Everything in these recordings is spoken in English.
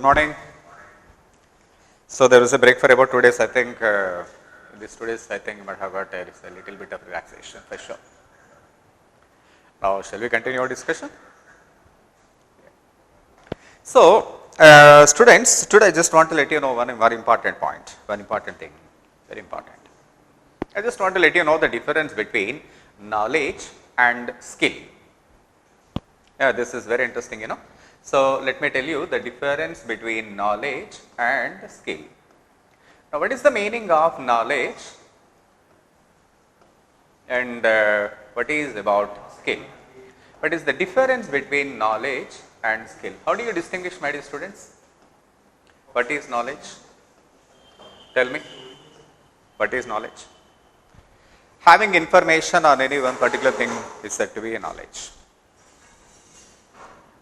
Good morning. So there was a break for about 2 days. I think these 2 days, I think you might have got a little bit of relaxation for sure. Now, shall we continue our discussion? So, students, today I just want to let you know one very important point, one important thing, very important. I just want to let you know the difference between knowledge and skill. Yeah, this is very interesting, So, let me tell you the difference between knowledge and skill. Now, what is the meaning of knowledge and what is about skill? What is the difference between knowledge and skill? How do you distinguish, my dear students? What is knowledge? Tell me. What is knowledge? Having information on any one particular thing is said to be a knowledge.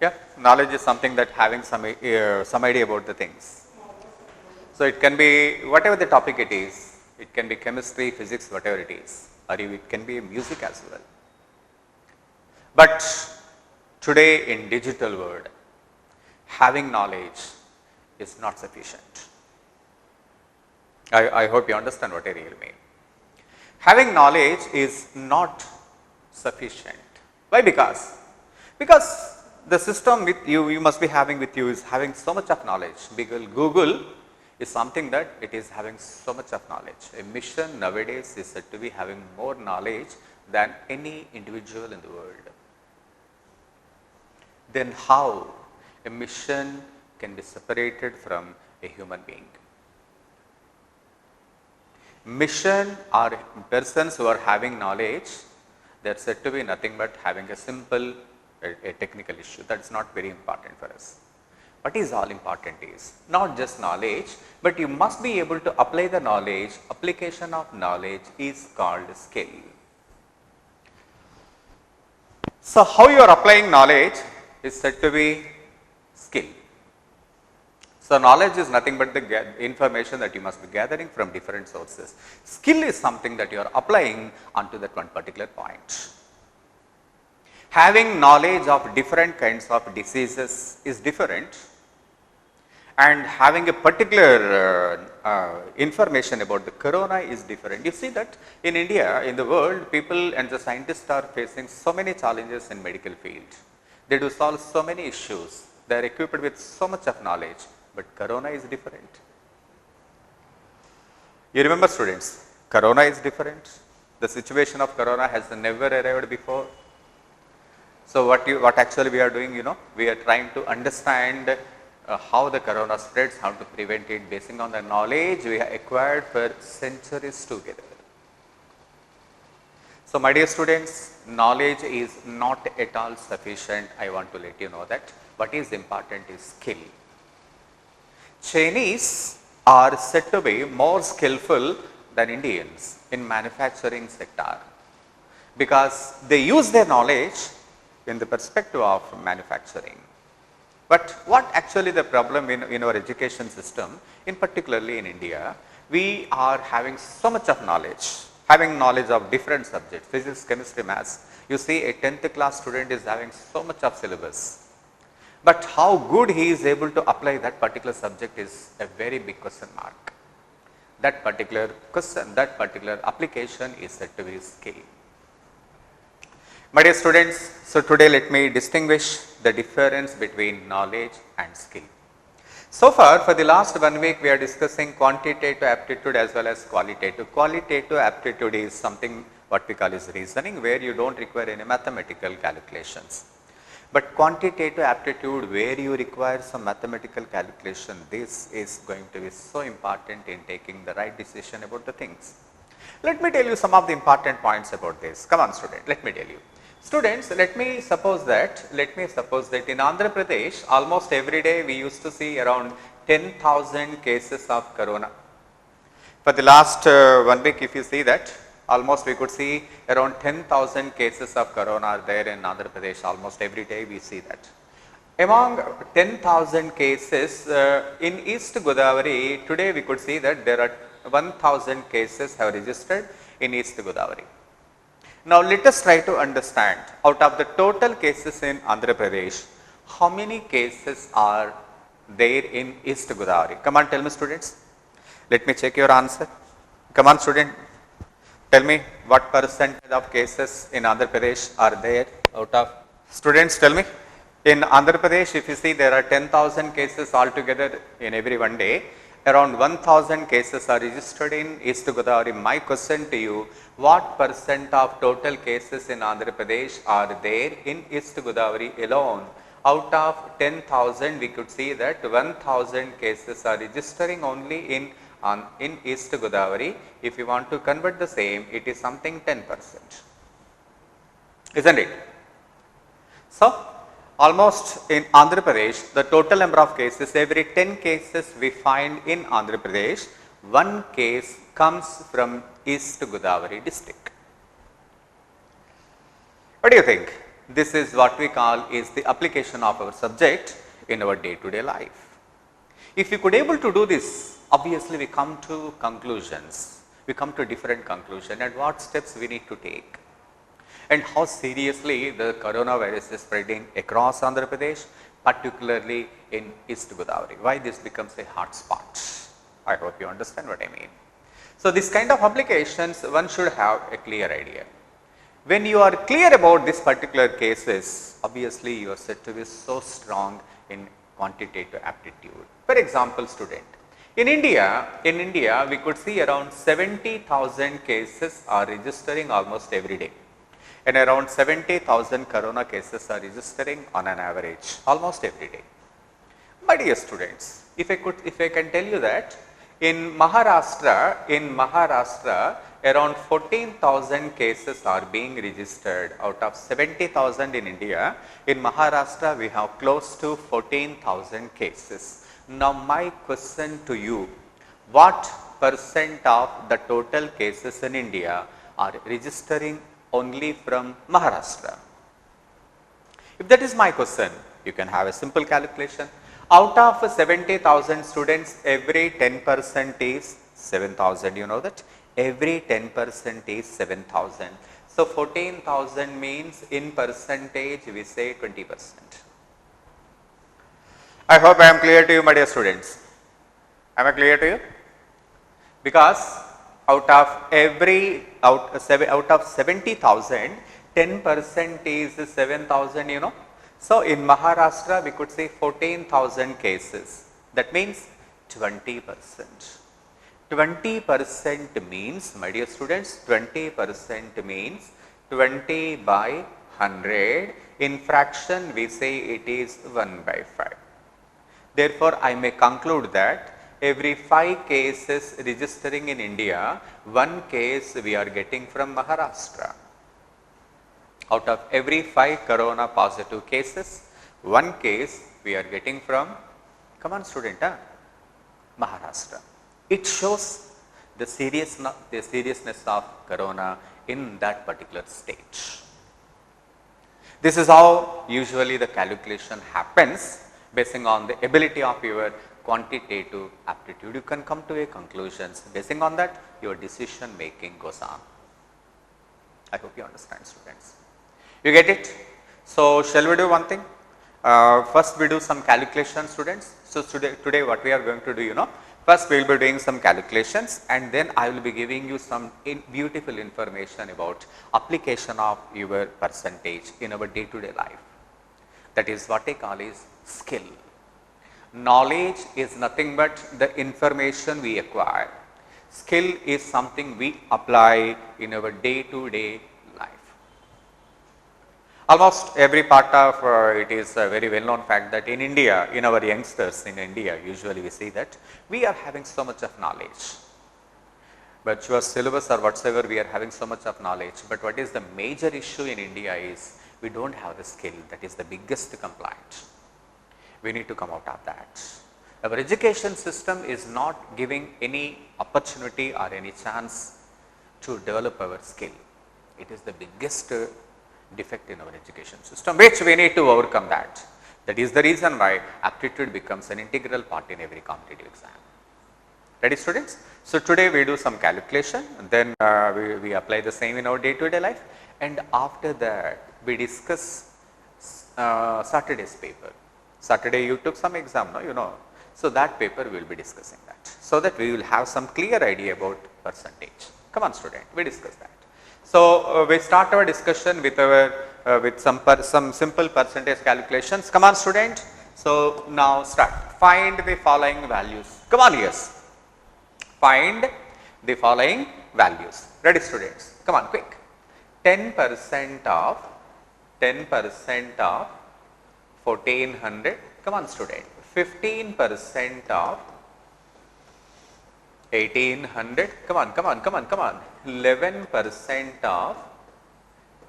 Yeah, knowledge is something that having some idea about the things. So it can be whatever the topic it is. It can be chemistry, physics, whatever it is, or it can be music as well. But today in digital world, having knowledge is not sufficient. I hope you understand what I really mean. Having knowledge is not sufficient. Why? Because the system with you must be having with you is having so much of knowledge. Because Google is something that it is having so much of knowledge. A mission nowadays is said to be having more knowledge than any individual in the world. Then how a mission can be separated from a human being? Mission or persons who are having knowledge, they are said to be nothing but having a simple a technical issue. That is not very important for us. What is all important is not just knowledge, but you must be able to apply the knowledge. Application of knowledge is called skill. So, how you are applying knowledge is said to be skill. So, knowledge is nothing but the information that you must be gathering from different sources. Skill is something that you are applying onto that one particular point. Having knowledge of different kinds of diseases is different, and having a particular information about the corona is different. You see that in India, in the world, people and the scientists are facing so many challenges in medical field. They do solve so many issues. They are equipped with so much of knowledge, but corona is different. You remember, students, corona is different. The situation of corona has never arrived before. So what actually we are doing, we are trying to understand how the corona spreads, how to prevent it, based on the knowledge we have acquired for centuries together. So my dear students, knowledge is not at all sufficient. I want to let you know that. What is important is skill. Chinese are said to be more skillful than Indians in manufacturing sector, because they use their knowledge in the perspective of manufacturing. But what actually the problem in our education system, in particularly in India, we are having so much of knowledge, having knowledge of different subjects, physics, chemistry, maths. You see a 10th class student is having so much of syllabus, but how good he is able to apply that particular subject is a very big question mark. That particular question, that particular application is said to be skill. My dear students, so today let me distinguish the difference between knowledge and skill. So far, for the last 1 week, we are discussing quantitative aptitude as well as qualitative. Qualitative aptitude is something what we call is reasoning, where you don't require any mathematical calculations. But quantitative aptitude, where you require some mathematical calculation, this is going to be so important in taking the right decision about the things. Let me tell you some of the important points about this. Come on, student, let me tell you. Students, let me suppose that in Andhra Pradesh, almost every day we used to see around 10,000 cases of corona. For the last 1 week, if you see that, almost we could see around 10,000 cases of corona are there in Andhra Pradesh. Almost every day we see that. Among 10,000 cases in East Godavari, today we could see that there are 1,000 cases have registered in East Godavari. Now let us try to understand, out of the total cases in Andhra Pradesh, how many cases are there in East Godavari? Come on, tell me students. Let me check your answer. Come on student, tell me what percentage of cases in Andhra Pradesh are there out of, students tell me. In Andhra Pradesh, if you see, there are 10,000 cases altogether in every one day. Around 1,000 cases are registered in East Godavari. My question to you, what percent of total cases in Andhra Pradesh are there in East Godavari alone? Out of 10,000, we could see that 1,000 cases are registering only in East Godavari. If you want to convert the same, it is something 10%, isn't it? So, almost in Andhra Pradesh, the total number of cases, every 10 cases we find in Andhra Pradesh, one case comes from East Godavari district. What do you think? This is what we call is the application of our subject in our day-to-day life. If you could able to do this, obviously we come to conclusions, we come to different conclusions and what steps we need to take. And how seriously the coronavirus is spreading across Andhra Pradesh, particularly in East Godavari. Why this becomes a hot spot? I hope you understand what I mean. So, this kind of applications, one should have a clear idea. When you are clear about this particular cases, obviously you are said to be so strong in quantitative aptitude. For example, student, in India, we could see around 70,000 cases are registering almost every day. And around 70,000 corona cases are registering on an average almost every day. My dear students, if I can tell you that in Maharashtra, around 14,000 cases are being registered out of 70,000 in India. In Maharashtra, we have close to 14,000 cases. Now, my question to you, what percent of the total cases in India are registering only from Maharashtra? If that is my question, you can have a simple calculation. Out of 70,000 students, every 10% is 7,000. You know that? Every 10% is 7,000. So, 14,000 means in percentage we say 20%. I hope I am clear to you, my dear students. Am I clear to you? Because out of 70,000, 10% is 7,000, you know. So, in Maharashtra, we could say 14,000 cases. That means 20%. 20% means, my dear students, 20% means 20 by 100. In fraction, we say it is 1 by 5. Therefore, I may conclude that every 5 cases registering in India, 1 case we are getting from Maharashtra. Out of every 5 corona positive cases, 1 case we are getting from, come on student, Maharashtra. It shows the seriousness of corona in that particular state. This is how usually the calculation happens, basing on the ability of your quantitative aptitude. You can come to a conclusions. Basing on that, your decision making goes on. I hope you understand, students. You get it? So, shall we do one thing? First we do some calculations, students. So, today what we are going to do, you know, first we will be doing some calculations and then I will be giving you some beautiful information about application of your percentage in our day-to-day life. That is what I call is skill. Knowledge is nothing but the information we acquire. Skill is something we apply in our day-to-day life. Almost every part of it is a very well known fact that in India, in our youngsters in India, usually we see that we are having so much of knowledge. But your syllabus or whatsoever, we are having so much of knowledge. But what is the major issue in India is we don't have the skill. That is the biggest complaint. We need to come out of that. Our education system is not giving any opportunity or any chance to develop our skill. It is the biggest defect in our education system, which we need to overcome that. That is the reason why aptitude becomes an integral part in every competitive exam. Ready, students? So, today we do some calculation, and then we apply the same in our day-to-day life, and after that we discuss Saturday's paper. Saturday you took some exam, no, you know. So that paper we will be discussing that, so that we will have some clear idea about percentage. Come on student, we discuss that. So we start our discussion with our with some simple percentage calculations. Come on student. So now start. Find the following values. Come on, yes. Find the following values. Ready students? Come on, quick. 10% of 1400. Come on student. 15% of 1800. Come on. 11% of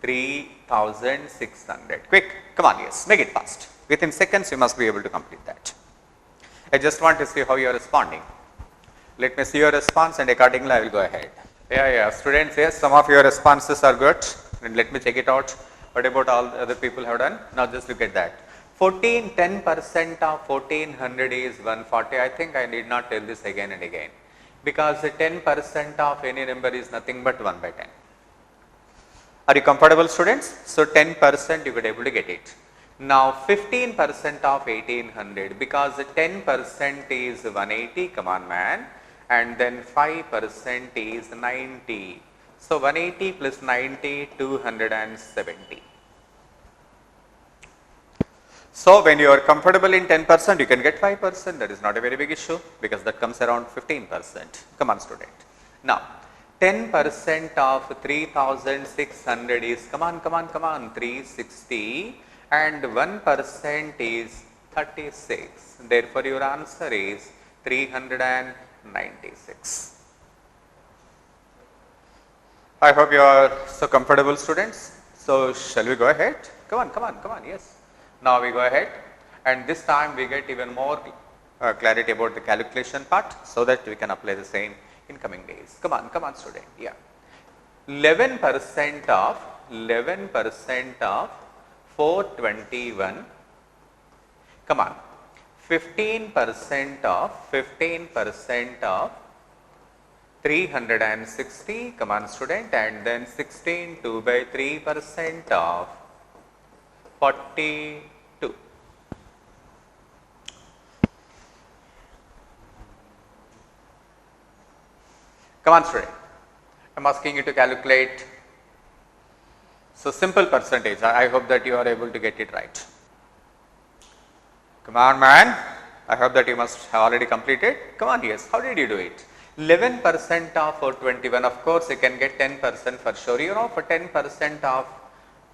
3600. Quick. Come on, yes. Make it fast. Within seconds you must be able to complete that. I just want to see how you are responding. Let me see your response and accordingly I will go ahead. Yeah, students, yes, some of your responses are good, and let me check it out. What about all the other people have done? Now just look at that. 10% of 1400 is 140. I think I need not tell this again and again, because 10% of any number is nothing but 1 by 10. Are you comfortable students? So 10% you could able to get it. Now 15% of 1800, because 10% is 180, come on man, and then 5% is 90. So 180 plus 90, 270. So when you are comfortable in 10%, you can get 5%. That is not a very big issue, because that comes around 15%. Come on student. Now 10% of 3600 is, come on, 360, and 1% is 36. Therefore your answer is 396. I hope you are so comfortable students. So shall we go ahead? Come on, yes. Now we go ahead, and this time we get even more clarity about the calculation part, so that we can apply the same in coming days. Come on student, yeah. 11% of 421, come on. 15% of 360, come on student, and then 16 2 by 3% of 42. Come on student, I am asking you to calculate. So simple percentage, I hope that you are able to get it right. Come on man, I hope that you must have already completed. Come on, yes, how did you do it? 11% of 421, of course you can get 10% for sure. You know, for 10% of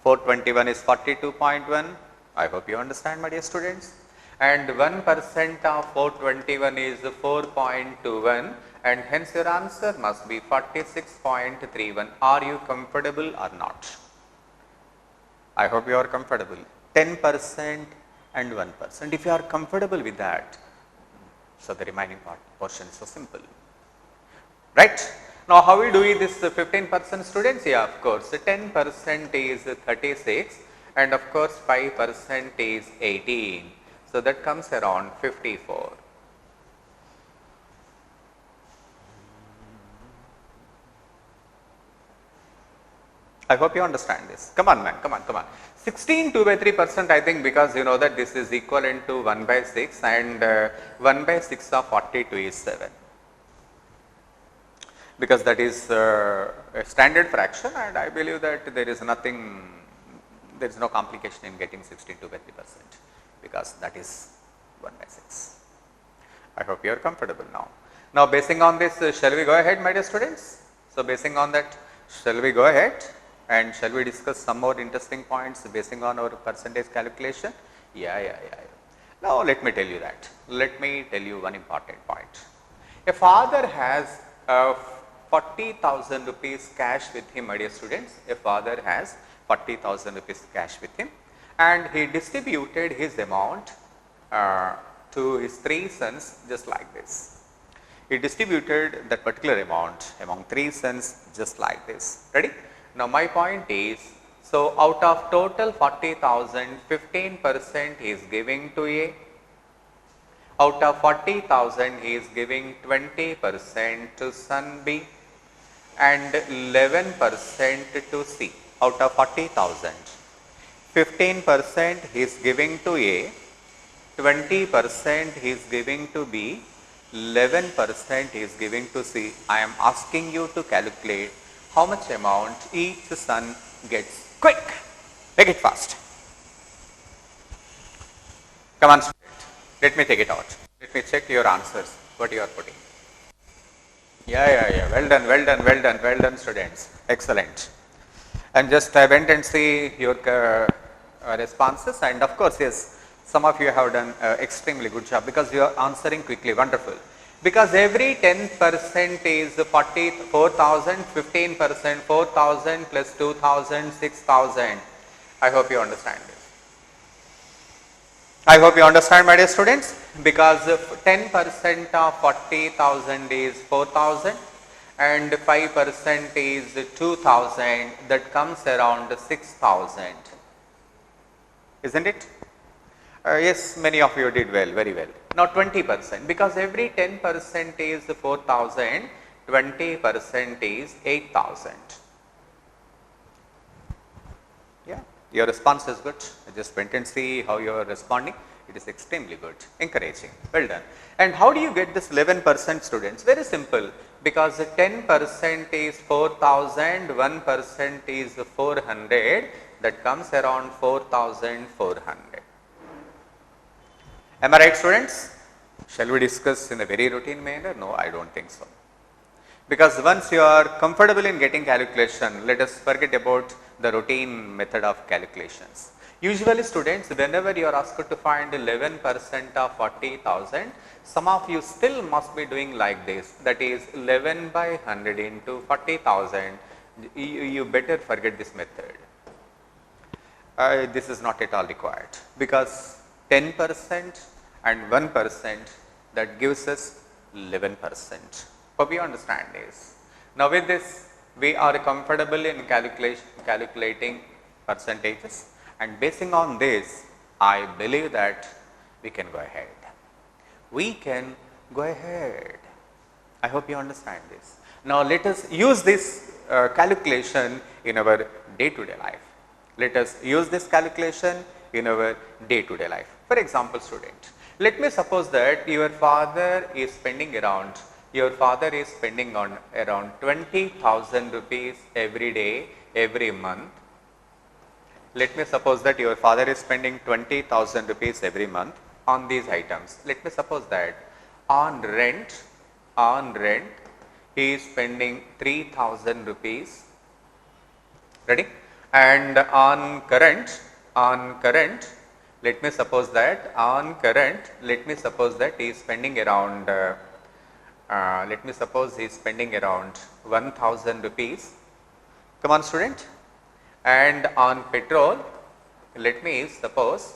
421 is 42.1. I hope you understand, my dear students. And 1% of 421 is 4.21, and hence your answer must be 46.31. Are you comfortable or not? I hope you are comfortable. 10% and 1%. If you are comfortable with that, so the remaining portion is so simple. Right? Now how we do this 15% students? Yeah, of course 10% is 36, and of course 5% is 18. So that comes around 54. I hope you understand this. Come on man, come on. 16 2 by 3%, I think, because you know that this is equivalent to 1 by 6, and 1 by 6 of 42 is 7. Because that is a standard fraction, and I believe that there is no complication in getting 16 2 by 3%, because that is 1 by 6. I hope you are comfortable now. Now basing on this, shall we go ahead, my dear students? So basing on that, shall we go ahead and shall we discuss some more interesting points basing on our percentage calculation? Yeah. Now let me tell you that. Let me tell you one important point. A father has 40,000 rupees cash with him, my dear students. A father has 40,000 rupees cash with him, and he distributed his amount to his 3 sons just like this. He distributed that particular amount among 3 sons just like this. Ready? Now my point is, so out of total 40,000, 15% he is giving to A. Out of 40,000 he is giving 20% to son B and 11% to C. Out of 40,000, 15% he is giving to A, 20% he is giving to B, 11% he is giving to C. I am asking you to calculate how much amount each son gets. Quick, make it fast. Come on, student. Let me take it out. Let me check your answers, what you are putting. Yeah. Well done, students. Excellent. And just I went and see your responses, and of course, yes, some of you have done extremely good job because you are answering quickly. Wonderful. Because every 10% is 4,000, 15%, 4,000 plus 2,000, 6,000. I hope you understand this. I hope you understand, my dear students, because 10% of 40,000 is 4,000 and 5% is 2,000, that comes around 6,000. Isn't it? Yes, many of you did well, very well. Now 20%, because every 10% is 4,000, 20% is 8,000. Yeah, your response is good. I just went and see how you are responding. It is extremely good, encouraging, well done. And how do you get this 11%, students? Very simple, because 10% is 4,000, 1% is 400, that comes around 4,400. Am I right, students? Shall we discuss in a very routine manner? No, I don't think so. Because once you are comfortable in getting calculation, let us forget about the routine method of calculations. Usually, students, whenever you are asked to find 11% of 40,000, some of you still must be doing like this, that is 11 by 100 into 40,000. You better forget this method. This is not at all required, because 10% and 1%, that gives us 11%. Hope you understand this. Now with this, we are comfortable in calculating percentages, and basing on this, I believe that we can go ahead. We can go ahead. I hope you understand this. Now let us use this calculation in our day-to-day life. Let us use this calculation in our day-to-day life. For example, student, let me suppose that your father is spending around 20,000 rupees every day, every month. Let me suppose that your father is spending 20,000 rupees every month on these items. Let me suppose that on rent, he is spending 3,000 rupees. Ready? And on current, let me suppose that he is spending around, 1,000 rupees. Come on, student. And on petrol, let me suppose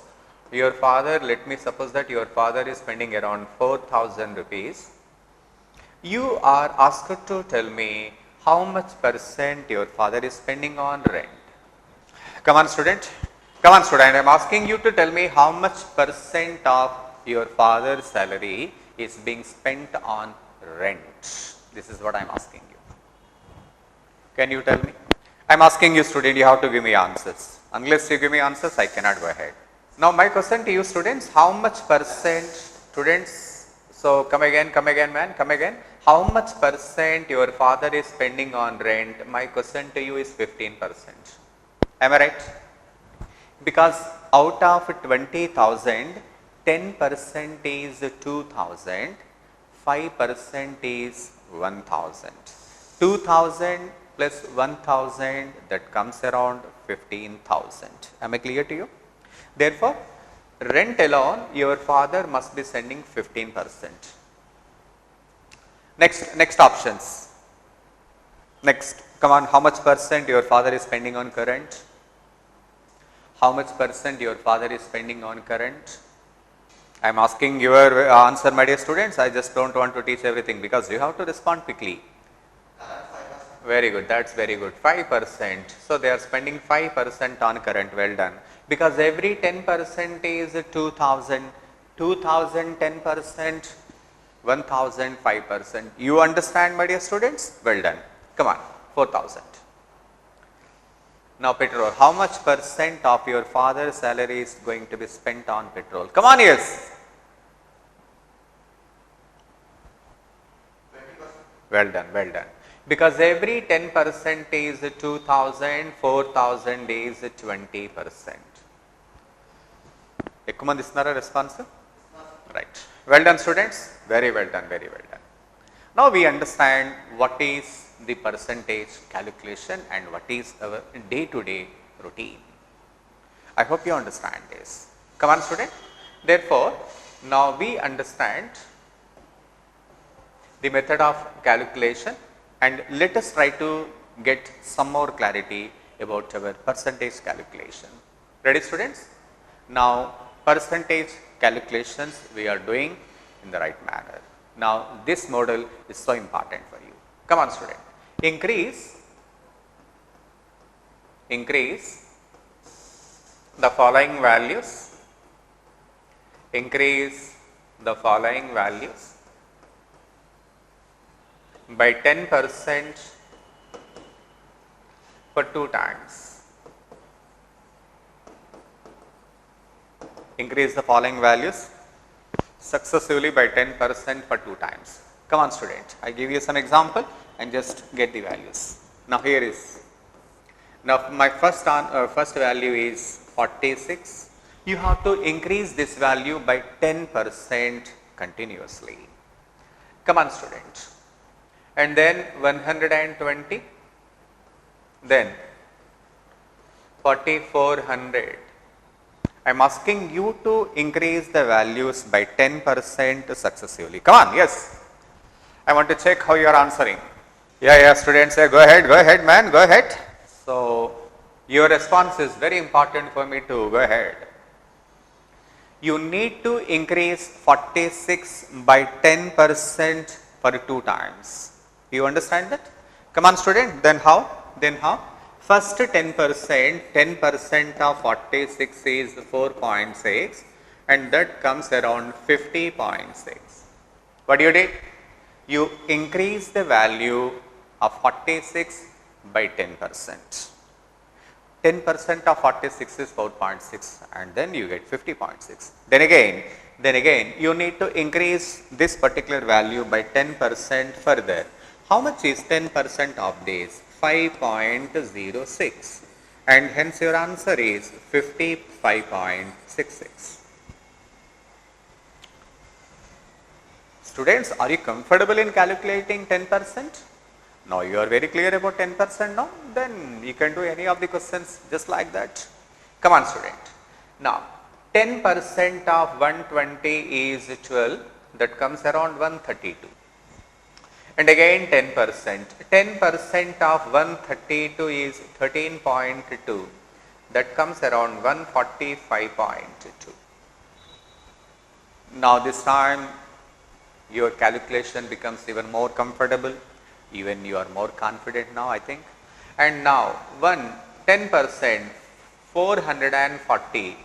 that your father is spending around 4,000 rupees. You are asked to tell me how much percent your father is spending on rent. Come on, student. I am asking you to tell me how much percent of your father's salary is being spent on rent. This is what I am asking you. Can you tell me? I am asking you, student, you have to give me answers. Unless you give me answers, I cannot go ahead. Now my question to you, students, how much percent, students, so come again, man, come again. How much percent your father is spending on rent? My question to you is 15%. Am I right? Because out of 20,000, 10% is 2,000, 5% is 1,000. 2,000 plus 1,000, that comes around 15,000. Am I clear to you? Therefore, rent alone, your father must be sending 15%. Next options. Next, come on, how much percent your father is spending on current? How much percent your father is spending on current? I am asking your answer, my dear students. I just don't want to teach everything because you have to respond quickly. Very good, that's very good. 5%. So they are spending 5% on current. Well done. Because every 10% is 2,000. 2,000, 10%, 1,000, 5%. You understand, my dear students? Well done. Come on, 4,000. Now petrol, how much percent of your father's salary is going to be spent on petrol? Come on, yes. Well done, well done. Because every 10% is 2000, 4000 is 20%. ఎక్కువ మంది ఇస్తున్నారా response? Right. Well done students. Very well done, very well done. Now we understand what is the percentage calculation and what is our day-to-day routine. I hope you understand this. Come on student. Therefore, now we understand the method of calculation and let us try to get some more clarity about our percentage calculation. Ready students? Now percentage calculations we are doing in the right manner. Now this model is so important for you. Come on student. Increase the following values. Increase the following values by 10% for 2 times. Increase the following values successively by 10% for 2 times. Come on student, I give you some example and just get the values. Now here is, now my first value is 46. You have to increase this value by 10% continuously. Come on student. And then 120, then 4400. I am asking you to increase the values by 10% successively. Come on, yes. I want to check how you are answering. Yeah, students, say, go ahead man, go ahead. So, your response is very important for me to go ahead. You need to increase 46 by 10% for 2 times. You understand that? Come on student, then how? First 10% of 46 is 4.6 and that comes around 50.6. What you did? You increase the value of 46 by 10%. 10% of 46 is 4.6 and then you get 50.6. Then again you need to increase this particular value by 10% further. How much is 10% of this? 5.06 and hence your answer is 55.66. Students, are you comfortable in calculating 10%? Now you are very clear about 10% now? Then you can do any of the questions just like that. Come on student. Now 10% of 120 is 12, that comes around 132. And again 10%. 10% of 132 is 13.2. That comes around 145.2. Now this time your calculation becomes even more comfortable. Even you are more confident now, I think. And now 10%, 440.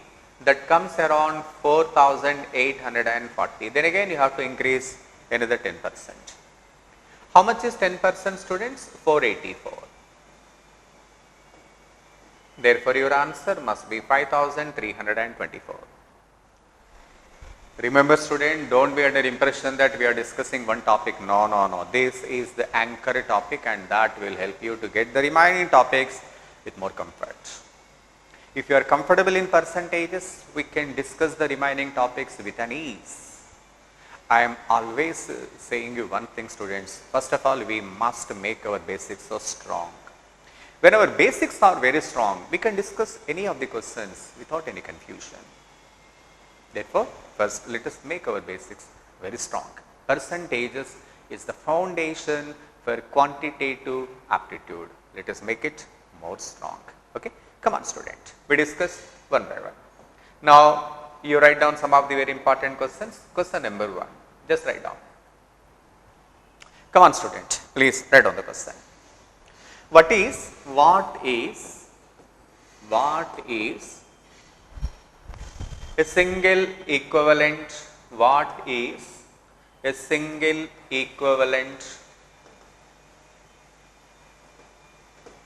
That comes around 4,840. Then again you have to increase another 10%. How much is 10% students? 484. Therefore, your answer must be 5,324. Remember student, don't be under impression that we are discussing one topic. No. This is the anchor topic and that will help you to get the remaining topics with more comfort. If you are comfortable in percentages, we can discuss the remaining topics with an ease. I am always saying you one thing students, first of all we must make our basics so strong. When our basics are very strong, we can discuss any of the questions without any confusion. Therefore, first let us make our basics very strong. Percentages is the foundation for quantitative aptitude. Let us make it more strong. Okay, come on student, we discuss one by one. Now you write down some of the very important questions. Question number 1, just write down. Come on student, please write down the question. What is a single equivalent? What is a single equivalent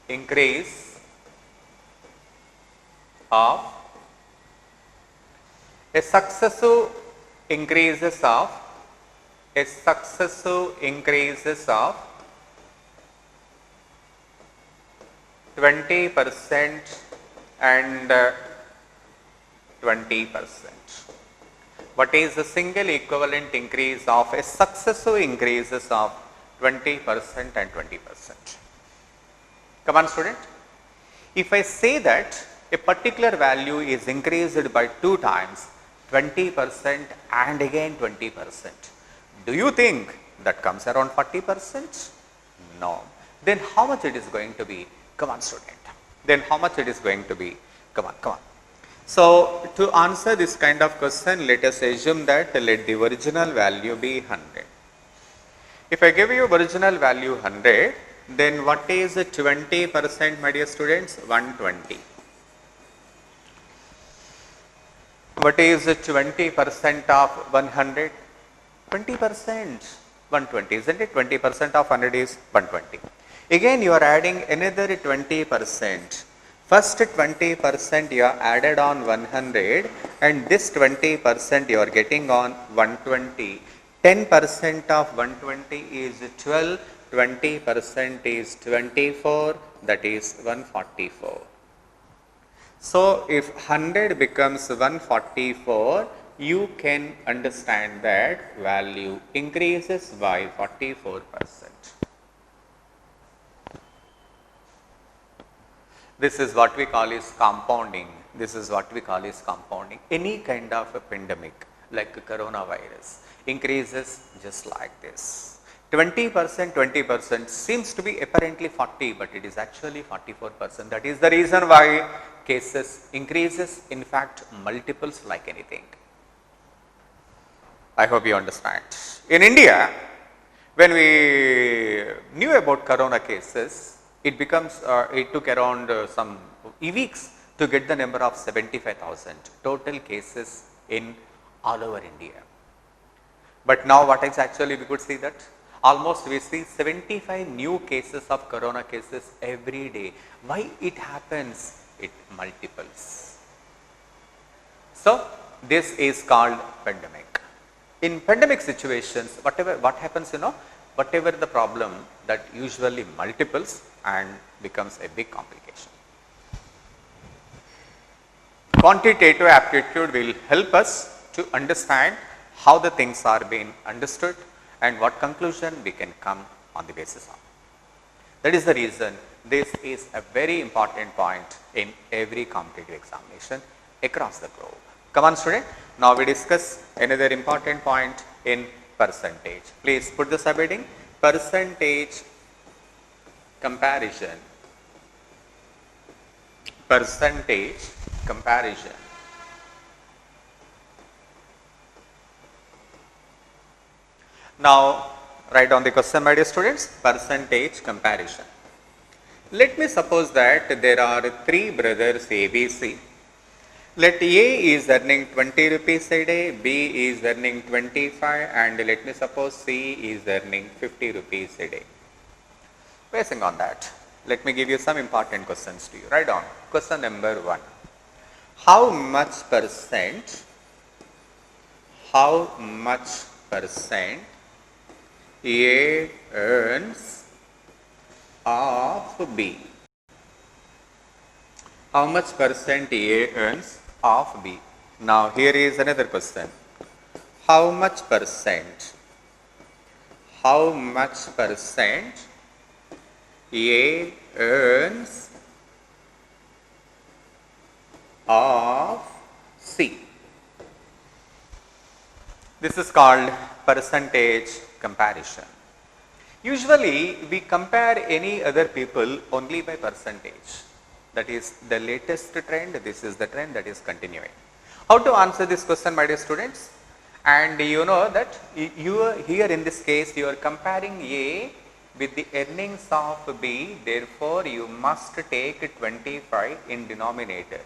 increase of a successive increases of 20% and 20%. What is the single equivalent increase of a successive increases of 20% and 20%? Come on, student. If I say that a particular value is increased by 2 times, 20% and again 20%, do you think that comes around 40%? No. Then how much it is going to be? Come on, student. Then how much it is going to be? Come on, come on. So, to answer this kind of question, let us assume that let the original value be 100. If I give you original value 100, then what is 20%, my dear students? 120. What is 20% of 100? 20%, 120, isn't it? 20% of 100 is 120. Again, you are adding another 20%. First 20% you are added on 100 and this 20% you are getting on 120. 10% of 120 is 12, 20% is 24, that is 144. So, if 100 becomes 144, you can understand that value increases by 44%. This is what we call is compounding. This is what we call is compounding. Any kind of a pandemic like coronavirus increases just like this. 20%, 20% seems to be apparently 40, but it is actually 44%. That is the reason why cases increases, in fact, multiples like anything. I hope you understand. In India, when we knew about corona cases, it took around some weeks to get the number of 75,000 total cases in all over India. But now what is actually we could see that almost we see 75 new cases of corona cases every day. Why it happens? It multiples. So, this is called pandemic. In pandemic situations, what happens, whatever the problem, that usually multiples and becomes a big complication. Quantitative aptitude will help us to understand how the things are being understood and what conclusion we can come on the basis of. That is the reason this is a very important point in every competitive examination across the globe. Come on, student. Now we discuss another important point in percentage. Please put the subheading percentage comparison. Percentage comparison. Now write on the question, my dear students, percentage comparison. Let me suppose that there are 3 brothers ABC. Let A is earning 20 rupees a day, B is earning 25, and let me suppose C is earning 50 rupees a day. Basing on that, let me give you some important questions to you. Write down question number 1. How much percent A earns of B? How much percent A earns of B? Now here is another question. How much percent A earns of C? This is called percentage comparison. Usually we compare any other people only by percentage. That is the latest trend, this is the trend that is continuing. How to answer this question, my dear students? And you know that you are here in this case you are comparing A with the earnings of B, therefore you must take 25 in denominator.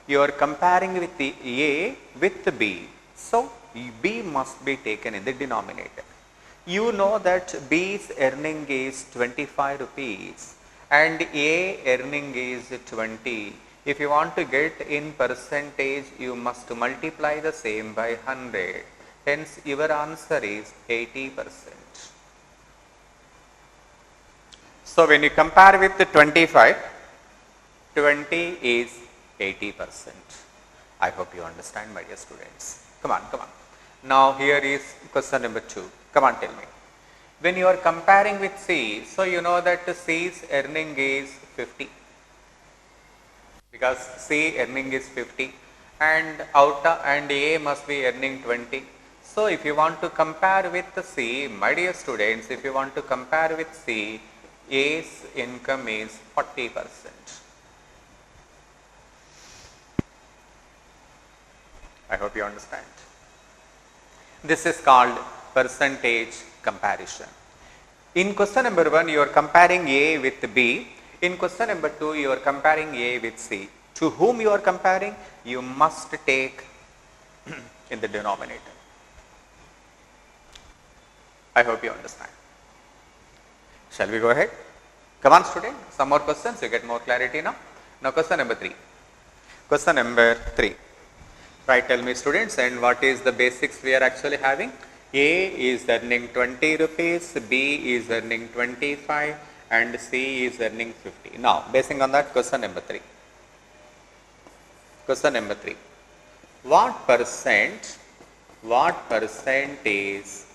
You are comparing with the A with B, so B must be taken in the denominator. You know that B's earning is 25 rupees and A earning is 20. If you want to get in percentage, you must multiply the same by 100. Hence, your answer is 80%. So, when you compare with the 25, 20 is 80%. I hope you understand, my dear students. Come on, come on. Now, here is question number 2. Come on, tell me. When you are comparing with C, so you know that C's earning is 50, because C earning is 50 and A must be earning 20. So, if you want to compare with C, my dear students, if you want to compare with C, A's income is 40%. I hope you understand. This is called percentage comparison. In question number 1, you are comparing A with B. In question number 2, you are comparing A with C. To whom you are comparing? You must take in the denominator. I hope you understand. Shall we go ahead? Come on, student. Some more questions. You get more clarity now. Now, question number 3. Question number 3. Right, tell me, students, and what is the basics we are actually having? A is earning 20 rupees, B is earning 25, and C is earning 50. Now, basing on that, question number 3. Question number 3. What percent is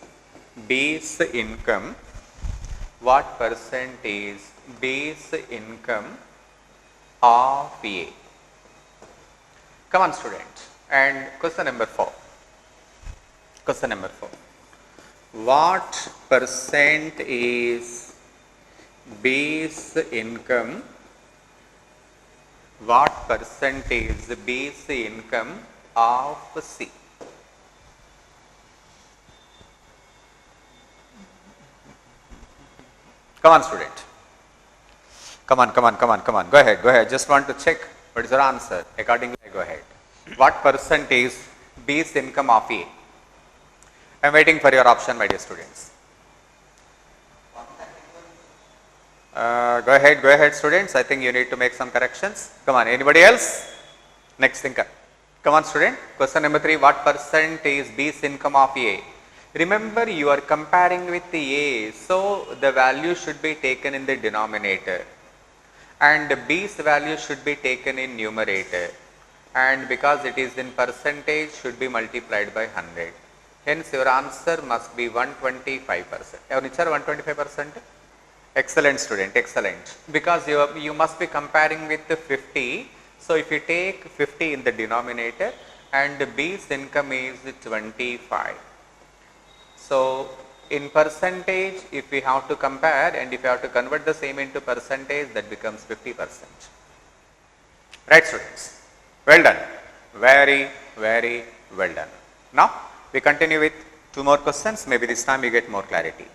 B's income? What percent is B's income of A? Come on, student. And question number 4. Question number 4. What percent is B's income? What percent is B's income of C? Come on, student. Come on. Go ahead. Just want to check what is your answer. Accordingly, go ahead. What percent is B's income of A? I am waiting for your option, my dear students. Go ahead, students. I think you need to make some corrections. Come on, anybody else? Next thinker. Come on, student. Question number 3. What percent is B's income of A? Remember, you are comparing with the A, so the value should be taken in the denominator, and B's value should be taken in numerator. And because it is in percentage, should be multiplied by 100. Hence, your answer must be 125%. Evaru icharu 125%? Excellent, student, excellent. Because you must be comparing with the 50. So, if you take 50 in the denominator and B's income is 25. So, in percentage, if we have to compare and if you have to convert the same into percentage, that becomes 50%. Right, students? Well done. Very, very well done. Now, we continue with 2 more questions. Maybe this time you get more clarity.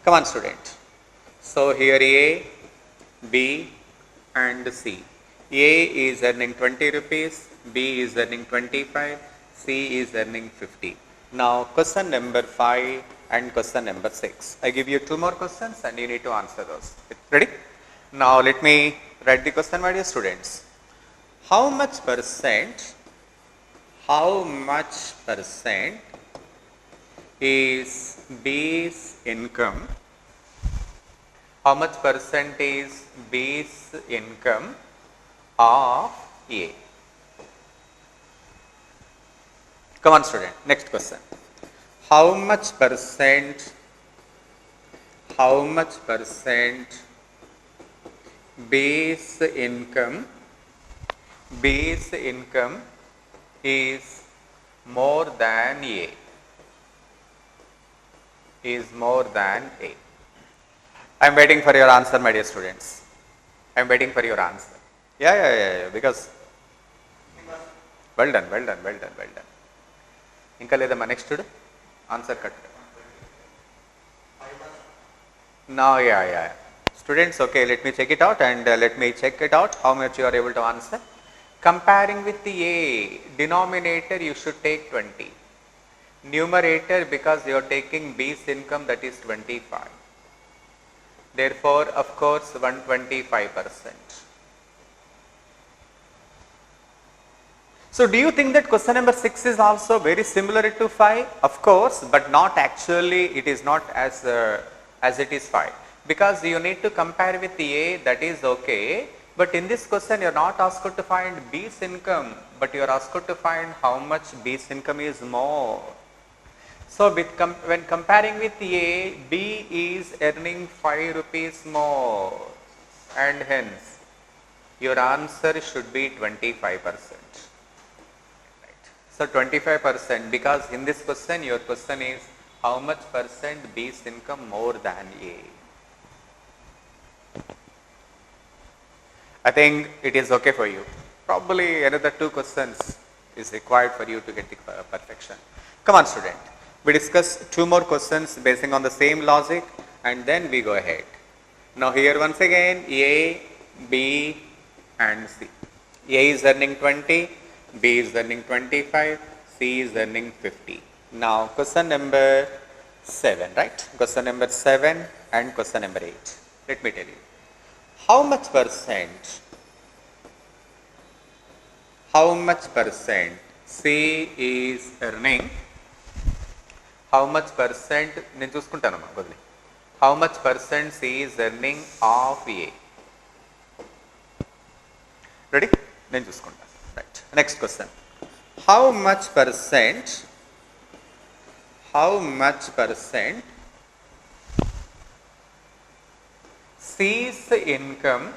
Come on, student. So, here A, B and C. A is earning 20 rupees, B is earning 25, C is earning 50. Now, question number 5 and question number 6. I give you 2 more questions and you need to answer those. Ready? Now, let me write the question, my dear students. How much percent is B's income? How much percent is B's income of A? Come on, student. Next question. How much percent B's income is more than A? Is more than A. I am waiting for your answer, my dear students. I am waiting for your answer. Yeah. Because well done. Inka ledamma next answer cut. Now, yeah. Students, okay, let me check it out and let me check it out how much you are able to answer. Comparing with the A, denominator you should take 20. Numerator, because you are taking B's income, that is 25. Therefore, of course, 125%. So, do you think that question number 6 is also very similar to 5? Of course, but not actually, it is not as it is 5, because you need to compare with A, that is okay, but in this question you are not asked to find B's income, but you are asked to find how much B's income is more. So, when comparing with A, B is earning 5 rupees more, and hence your answer should be 25%. So, 25%, because in this question your question is how much percent B's income more than A. I think it is okay for you. Probably another 2 questions is required for you to get the perfection. Come on student, we discuss 2 more questions basing on the same logic and then we go ahead. Now here once again A, B and C. A is earning 20, B is earning 25, C is earning 50. Now question number 7, right? Question number 7 and question number 8. Let me tell you. How much percent C is earning? How much percent? How much percent C is earning of A? Ready? Right. Next question. How much percent C's income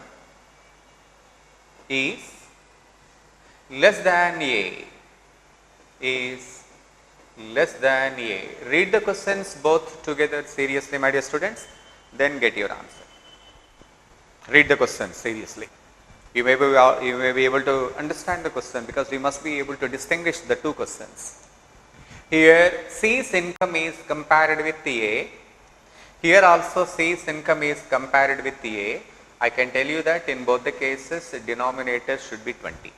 is less than A? Is less than A. Read the questions both together seriously, my dear students, then get your answer. Read the questions seriously. You may be able to understand the question because we must be able to distinguish the 2 questions. Here C's income is compared with A. Here also C's income is compared with A. I can tell you that in both the cases denominator should be 20.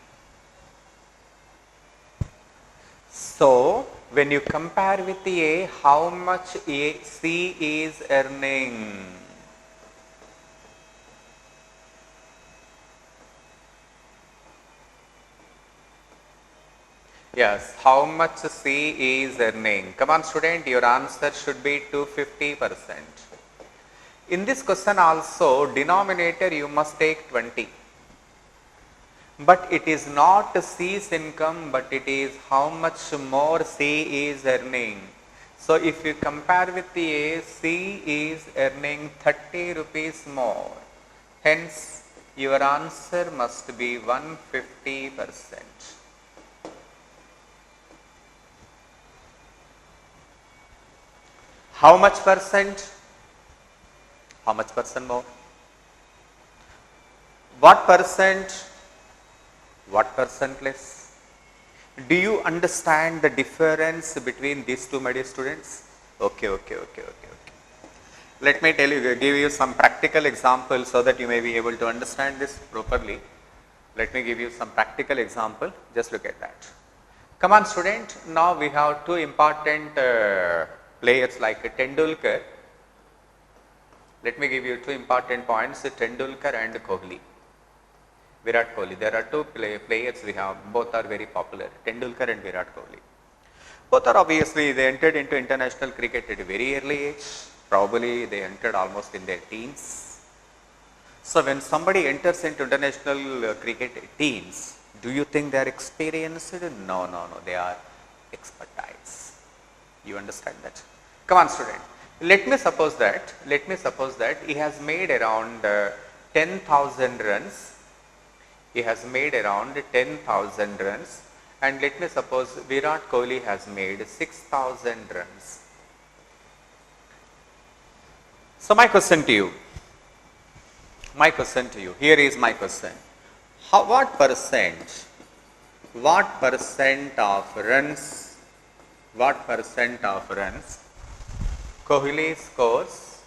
So, when you compare with A, how much C is earning? Yes, how much C is earning? Come on student, your answer should be 250%. In this question also, denominator you must take 20. But it is not C's income, but it is how much more C is earning. So, if you compare with the A, C is earning 30 rupees more. Hence, your answer must be 150%. How much percent? How much percent more? What percent? What percent less? Do you understand the difference between these 2, my dear students? Okay. Let me give you some practical examples so that you may be able to understand this properly. Let me give you some practical example. Just look at that. Come on student, now we have 2 important players like Tendulkar. Let me give you 2 important points, Tendulkar and Kohli. Virat Kohli. There are 2 players we have, both are very popular, Tendulkar and Virat Kohli. Both are obviously, they entered into international cricket at a very early age, probably they entered almost in their teens. So, when somebody enters into international cricket teens, do you think they are experienced? No, they are expertise. You understand that? Come on student, let me suppose that he has made around 10,000 runs. He has made around 10,000 runs, and let me suppose Virat Kohli has made 6,000 runs. So, my question to you, here is my question. What percent of runs Kohli scores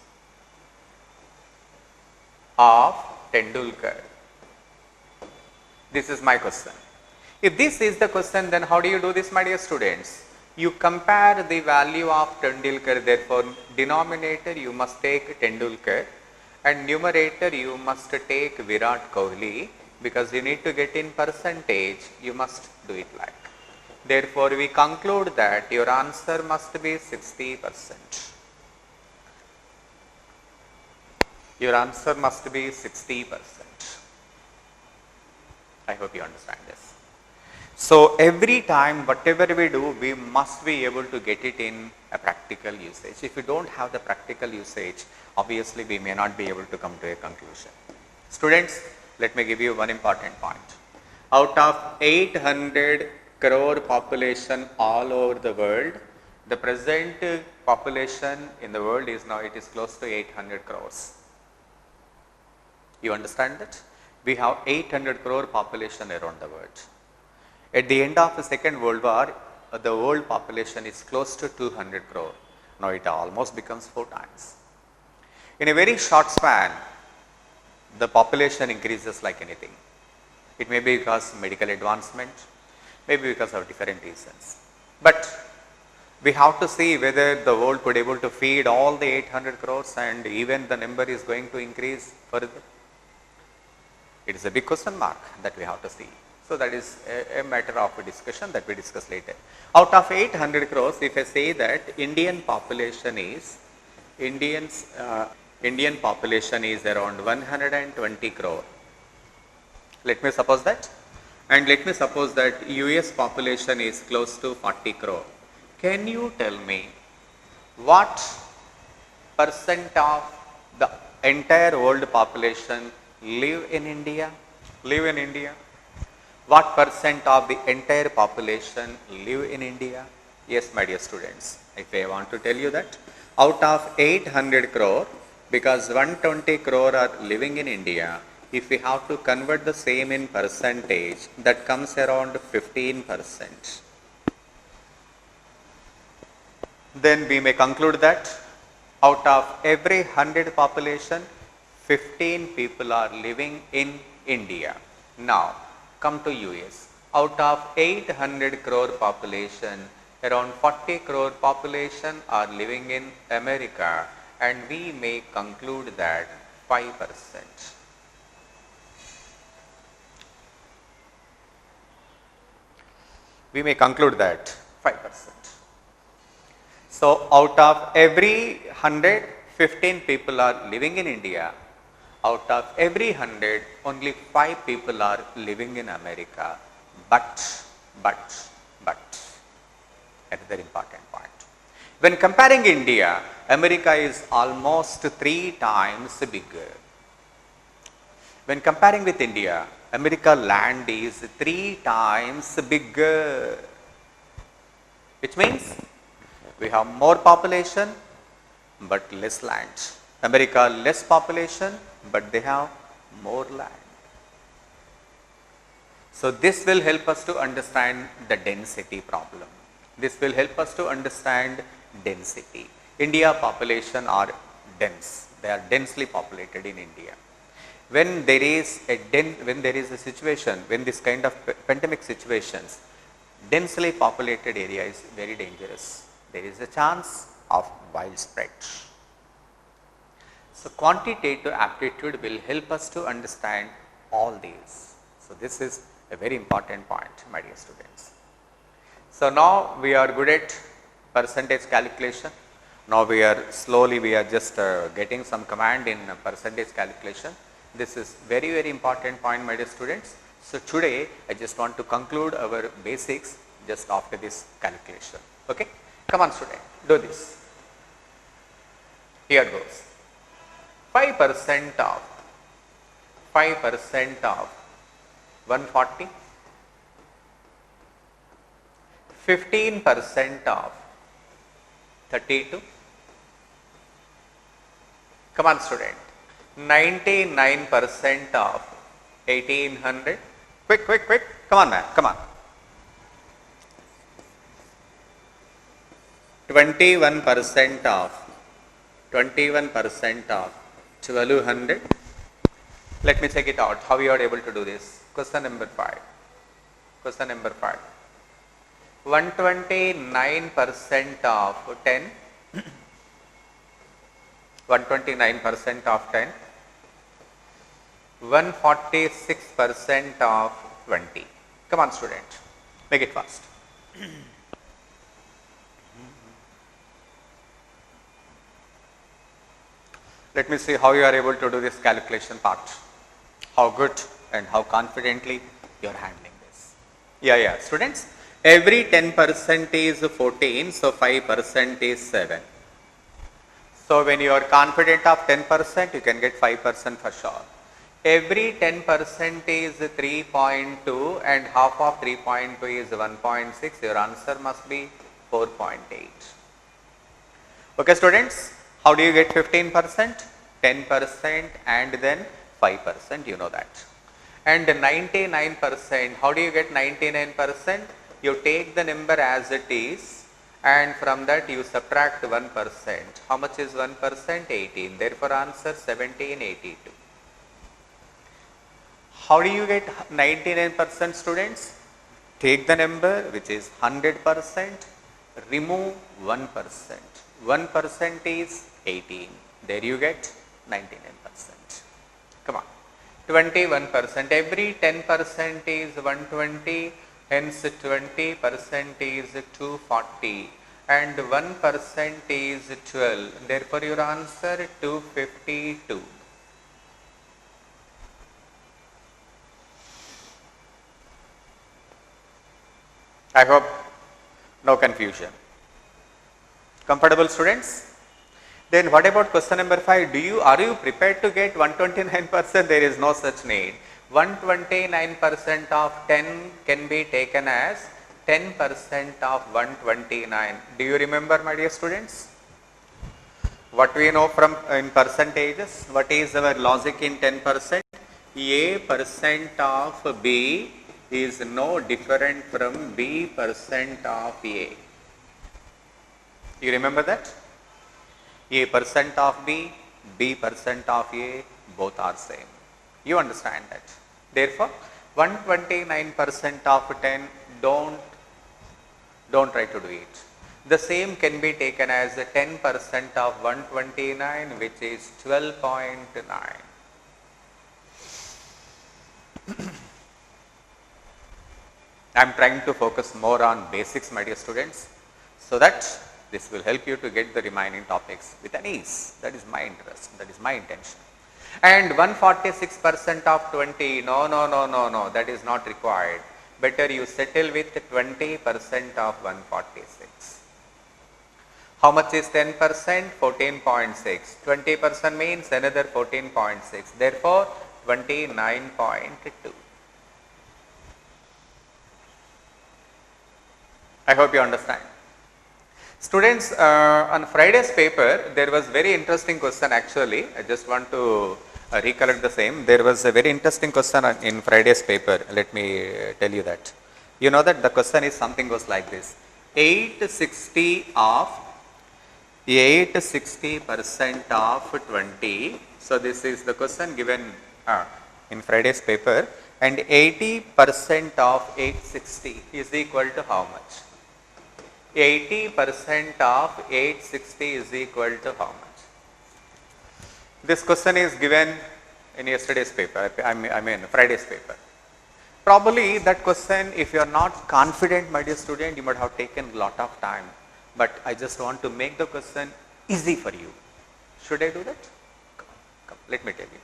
of Tendulkar? This is my question. If this is the question, then how do you do this, my dear students? You compare the value of Tendulkar, therefore denominator you must take Tendulkar, and numerator you must take Virat Kohli, because you need to get in percentage, you must do it like. Therefore, we conclude that your answer must be 60%. Your answer must be 60%. I hope you understand this. So, every time whatever we do, we must be able to get it in a practical usage. If you do not have the practical usage, obviously we may not be able to come to a conclusion. Students, let me give you one important point. Out of 800 crore population all over the world, the present population in the world is now, it is close to 800 crores. You understand that? We have 800 crore population around the world. At the end of the Second World War, the world population is close to 200 crore. Now it almost becomes 4 times. In a very short span, the population increases like anything. It may be because of medical advancement, maybe because of different reasons. But we have to see whether the world could able to feed all the 800 crores and even the number is going to increase further. It is a big question mark that we have to see. So that is a matter of a discussion that we discuss later. Out of 800 crores, if I say that Indian population is around 120 crore. Let me suppose that, and let me suppose that US population is close to 40 crore. Can you tell me what percent of the entire world population live in India? What percent of the entire population live in India? Yes, my dear students, if I want to tell you that out of 800 crore, because 120 crore are living in India, if we have to convert the same in percentage, that comes around 15%. Then we may conclude that out of every 100 population, 15 people are living in India. Now, come to US. Out of 800 crore population, around 40 crore population are living in America, and we may conclude that 5%. We may conclude that 5%. So, out of every 100, 15 people are living in India. Out of every 100, only 5 people are living in America. But, another important point. When comparing India, America is almost 3 times bigger. When comparing with India, America land is 3 times bigger. Which means we have more population but less land. America less population but they have more land. So this will help us to understand the density problem. This will help us to understand density. India population are dense. They are densely populated in India. When there is a situation, when this kind of pandemic situations, densely populated area is very dangerous. There is a chance of widespread. So quantitative aptitude will help us to understand all these. So this is a very important point, my dear students. So now we are good at percentage calculation. Now we are just getting some command in percentage calculation. This is very important point, my dear students. So today I just want to conclude our basics just after this calculation. Okay, come on student, do this. Here goes. 5% of 140, 15% of 32. Come on student. 99% of 1800. Quick. Come on man, come on. 21% of 1200. Let me check it out. How you are able to do this? Question number 5. 129% of 10. 129% of 10. 146% of 20. Come on student, make it fast. Let me see how you are able to do this calculation part. How good and how confidently you are handling this. Yeah, students. Every 10% is 14, so 5% is 7. So when you are confident of 10%, you can get 5% for sure. Every 10% is 3.2 and half of 3.2 is 1.6. Your answer must be 4.8. Okay students, how do you get 15%? 10% and then 5%, you know that. And 99%, how do you get 99%? You take the number as it is and from that you subtract 1%. How much is 1%? 18. Therefore answer 1782. How do you get 99% students? Take the number which is 100%, remove 1%. 1% is 18. There you get 99%. Come on. 21%. Every 10% is 120. Hence 20% is 240 and 1% is 12. Therefore your answer 252. I hope no confusion. Comfortable students? Then what about question number 5? Are you prepared to get 129%? There is no such need. 129% of 10 can be taken as 10% of 129. Do you remember, my dear students? What we know from in percentages? What is our logic in 10%? A percent of B is no different from B percent of A. You remember that? A percent of B, B percent of A, both are same. You understand that. Therefore, 129% of 10, don't try to do it. The same can be taken as 10% of 129, which is 12.9. I am trying to focus more on basics, my dear students, so that this will help you to get the remaining topics with an ease. That is my interest, that is my intention. And 146% of 20, no, that is not required. Better you settle with 20% of 146. How much is 10%? 14.6. 20% means another 14.6. Therefore, 29.2. I hope you understand. Students, on Friday's paper, there was very interesting question actually. I just want to recollect the same. There was a very interesting question in Friday's paper. Let me tell you that. You know that the question is something goes like this. 860% of 20. So this is the question given in Friday's paper. And 80% of 860 is equal to how much? 80% of 860 is equal to how much? This question is given in yesterday's paper, I mean Friday's paper. Probably that question, if you are not confident, my dear student, you might have taken a lot of time. But I just want to make the question easy for you. Should I do that? Come, let me tell you.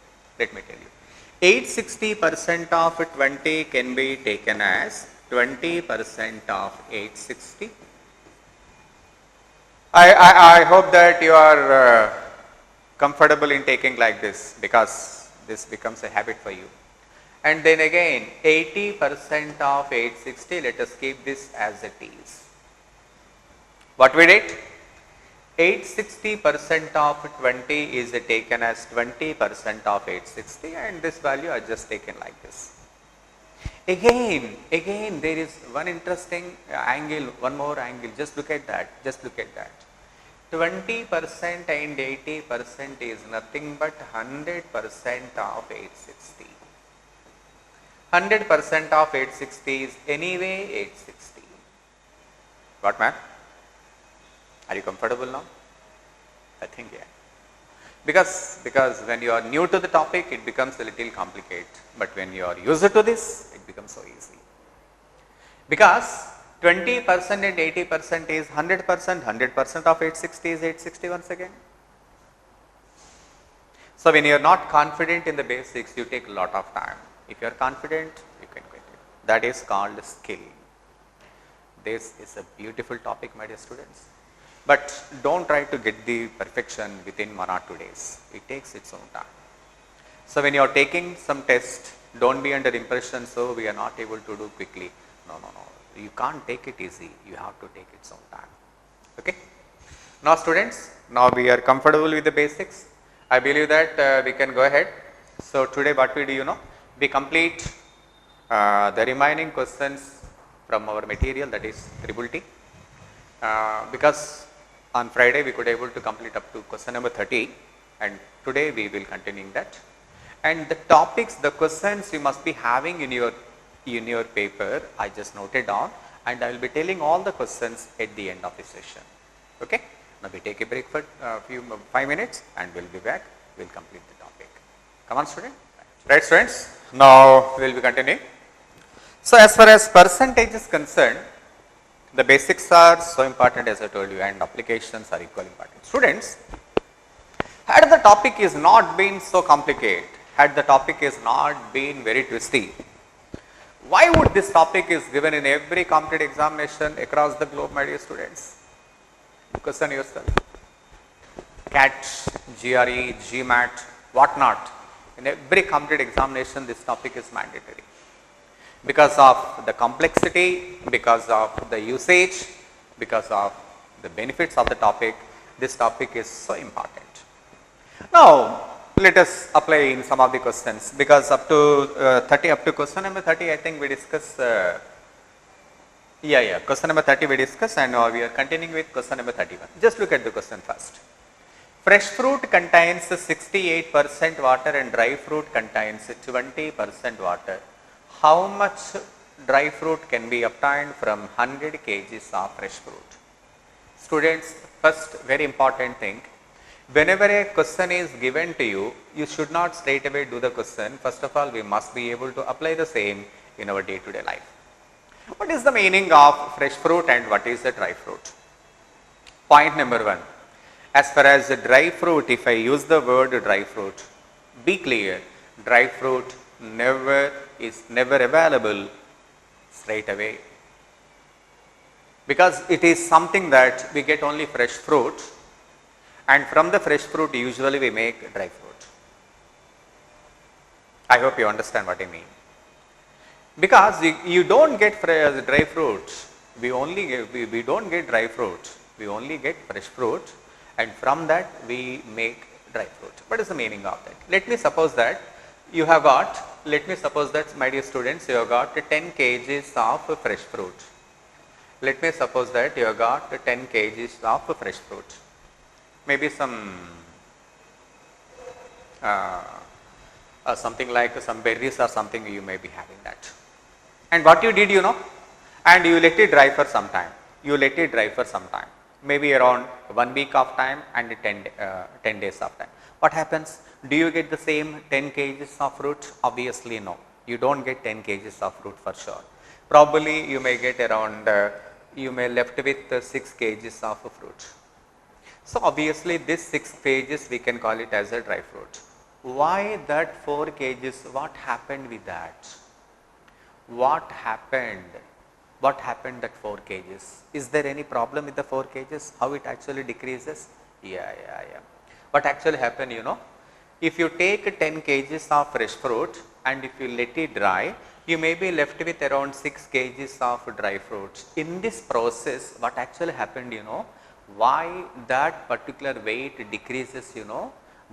860% of 20 can be taken as 20% of 860. I hope that you are comfortable in taking like this, because this becomes a habit for you. And then again 80% of 860, let us keep this as it is. What we did? 860% of 20 is taken as 20% of 860, and this value I just taken like this. Again there is one interesting angle, one more angle. Just look at that. 20% and 80% is nothing but 100% of 860. 100% of 860 is anyway 860. What, man? Are you comfortable now? I think yeah. Because when you are new to the topic, it becomes a little complicated, but when you are used to this, it becomes so easy. Because 20% and 80% is 100%, 100% of 860 is 860 once again. So when you are not confident in the basics, you take a lot of time. If you are confident, you can get it. That is called skill. This is a beautiful topic, my dear students. But don't try to get the perfection within 1 or 2 days. It takes its own time. So when you are taking some test, don't be under impression, so we are not able to do quickly. No. You can't take it easy. You have to take its own time. Okay. Now students, now we are comfortable with the basics. I believe that we can go ahead. So today what we do, we complete the remaining questions from our material, that is Triple T. Because on Friday we could able to complete up to question number 30, and today we will continue that. And the topics, the questions you must be having in your paper, I just noted down, and I will be telling all the questions at the end of the session. Okay. Now we take a break for 5 minutes and we'll be back. We'll complete the topic. Come on, student. Right, students. Now we will be continuing. So as far as percentage is concerned, the basics are so important, as I told you, and applications are equally important. Students, had the topic is not been so complicated, had the topic is not been very twisty, why would this topic is given in every competitive examination across the globe, my dear students? Question yourself. CAT, GRE, GMAT, what not. In every competitive examination, this topic is mandatory. Because of the complexity, because of the usage, because of the benefits of the topic, this topic is so important. Now, let us apply in some of the questions, because up to question number 30, I think we discussed, question number 30 we discussed, and now we are continuing with question number 31. Just look at the question first. Fresh fruit contains 68% water and dry fruit contains 20% water. How much dry fruit can be obtained from 100 kgs of fresh fruit? Students, first very important thing, whenever a question is given to you, you should not straight away do the question. First of all, we must be able to apply the same in our day-to-day life. What is the meaning of fresh fruit and what is the dry fruit? Point number 1. As far as the dry fruit, if I use the word dry fruit, be clear, dry fruit is never available straight away, because it is something that we get only fresh fruit, and from the fresh fruit usually we make dry fruit. I hope you understand what I mean. Because you don't get dry fruit, we don't get dry fruit, we only get fresh fruit, and from that we make dry fruit. What is the meaning of that? Let me suppose that you have got, my dear students, you have got 10 kgs of fresh fruit. Let me suppose that you have got 10 kgs of fresh fruit. Maybe some something like some berries or something you may be having that. And what you did, and you let it dry for some time. Maybe around 1 week of time and 10 days of time. What happens? Do you get the same 10 kgs of fruit? Obviously no. You don't get 10 kgs of fruit for sure. Probably you may get around, you may left with 6 kgs of fruit. So obviously this 6 kgs we can call it as a dry fruit. Why that 4 kgs? What happened with that? What happened that 4 kgs? Is there any problem with the 4 kgs? How it actually decreases? Yeah. What actually happened, if you take 10 kgs of fresh fruit and if you let it dry, you may be left with around 6 kgs of dry fruit. In this process, what actually happened, why that particular weight decreases,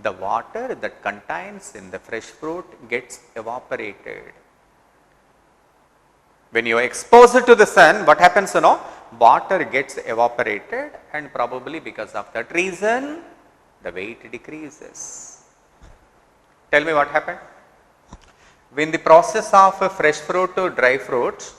the water that contains in the fresh fruit gets evaporated. When you expose it to the sun, what happens, water gets evaporated, and probably because of that reason, the weight decreases. Tell me what happened? When the process of fresh fruit to dry fruit,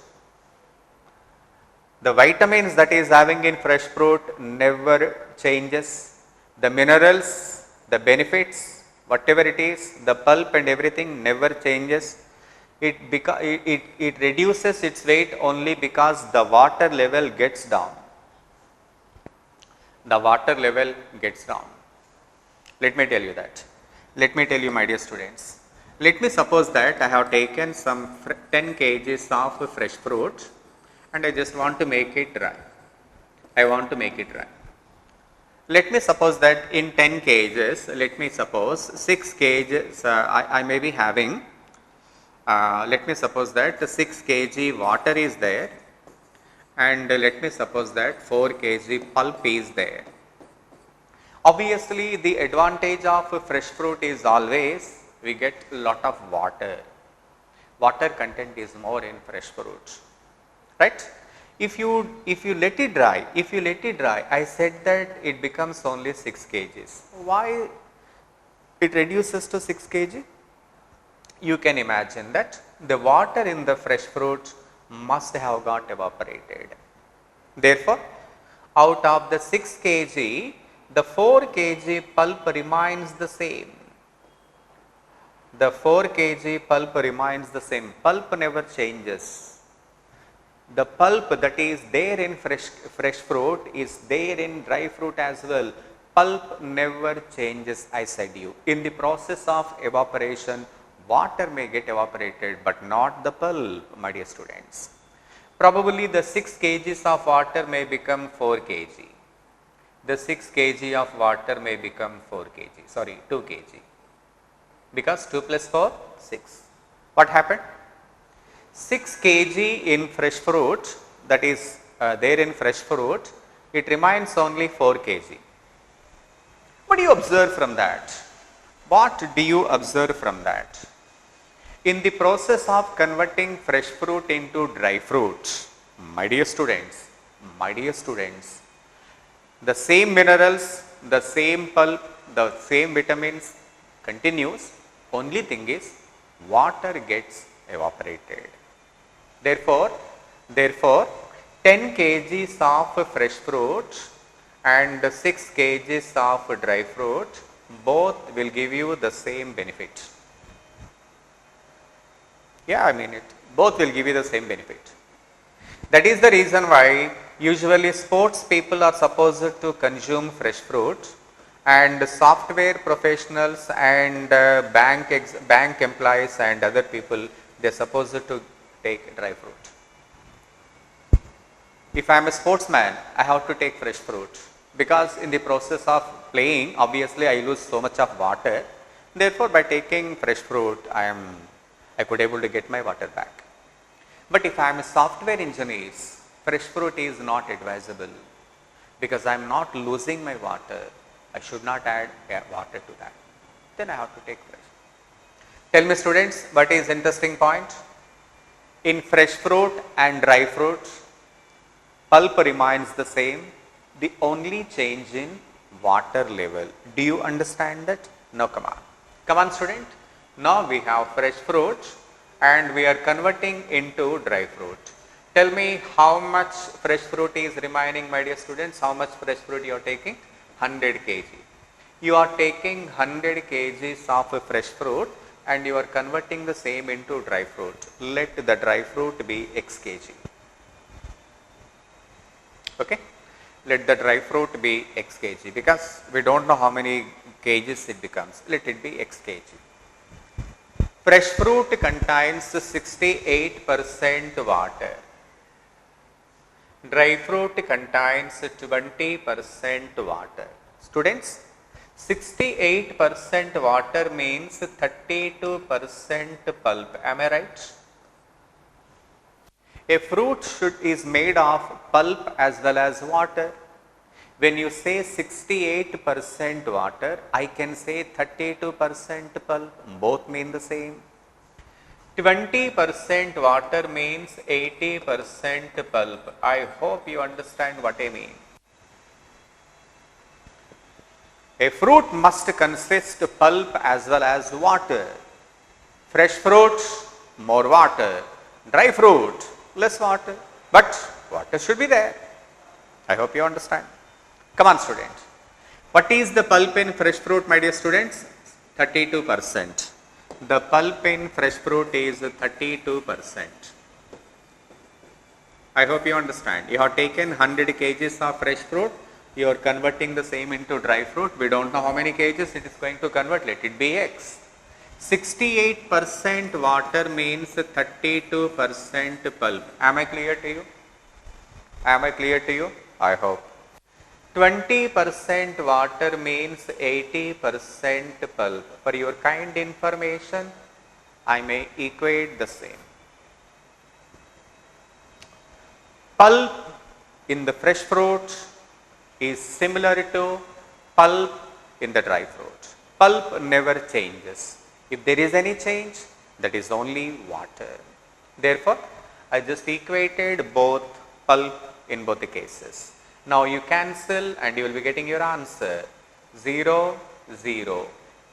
the vitamins that is having in fresh fruit never changes. The minerals the benefits, whatever it is, the pulp and everything never changes. It reduces its weight only because the water level gets down. The water level gets down. Let me tell you that. Let me tell you, my dear students. Let me suppose that I have taken some 10 kgs of fresh fruit and I just want to make it dry. I want to make it dry. Let me suppose that in 10 kgs, let me suppose 6 kgs I may be having, let me suppose that 6 kg water is there, and let me suppose that 4 kg pulp is there. Obviously, the advantage of fresh fruit is always we get lot of water. Water content is more in fresh fruit, right? If you let it dry, I said that it becomes only 6 kgs. Why it reduces to 6 kg? You can imagine that the water in the fresh fruit must have got evaporated. Therefore, out of the 6 kg, the 4 kg pulp remains the same. The 4 kg pulp remains the same. Pulp never changes. The pulp that is there in fresh fruit is there in dry fruit as well. Pulp never changes, I said you. In the process of evaporation, water may get evaporated, but not the pulp, my dear students. Probably the 6 kgs of water may become 4 kg. The 6 kg of water may become 4 kg, sorry 2 kg, because 2 plus 4, 6. What happened? 6 kg in fresh fruit, that is there in fresh fruit, it remains only 4 kg. What do you observe from that? What do you observe from that? In the process of converting fresh fruit into dry fruit, my dear students, the same minerals, the same pulp, the same vitamins continues, only thing is water gets evaporated. Therefore, 10 kgs of fresh fruit and 6 kgs of dry fruit, both will give you the same benefit. Yeah, I mean it. Both will give you the same benefit. That is the reason why usually sports people are supposed to consume fresh fruit, and software professionals and bank employees and other people, they are supposed to take dry fruit. If I am a sportsman, I have to take fresh fruit, because in the process of playing, obviously I lose so much of water. Therefore, by taking fresh fruit, I could able to get my water back. But if I am a software engineer, fresh fruit is not advisable, because I am not losing my water. I should not add water to that. Then I have to take fresh. Tell me, students, what is interesting point? In fresh fruit and dry fruit, pulp remains the same. The only change in water level. Do you understand that? Now come on. Come on, student. Now we have fresh fruit and we are converting into dry fruit. Tell me how much fresh fruit is remaining, my dear students. How much fresh fruit you are taking? 100 kg. You are taking 100 kgs of fresh fruit and you are converting the same into dry fruit. Let the dry fruit be x kg. Okay? Let the dry fruit be x kg, because we don't know how many kgs it becomes. Let it be x kg. Fresh fruit contains 68% water. Dry fruit contains 20% water. Students, 68% water means 32% pulp. Am I right? A fruit is made of pulp as well as water. When you say 68% water, I can say 32% pulp. Both mean the same. 20% water means 80% pulp. I hope you understand what I mean. A fruit must consist of pulp as well as water. Fresh fruit, more water. Dry fruit, less water. But water should be there. I hope you understand. Come on, student. What is the pulp in fresh fruit, my dear students? 32%. The pulp in fresh fruit is 32%. I hope you understand. You have taken 100 kgs of fresh fruit, you are converting the same into dry fruit. We don't know how many kgs it is going to convert, let it be X. 68% water means 32% pulp. Am I clear to you? Am I clear to you? I hope. 20% water means 80% pulp. For your kind information, I may equate the same. Pulp in the fresh fruit is similar to pulp in the dry fruit. Pulp never changes. If there is any change, that is only water. Therefore, I just equated both pulp in both the cases. Now you cancel and you will be getting your answer. 0, 0.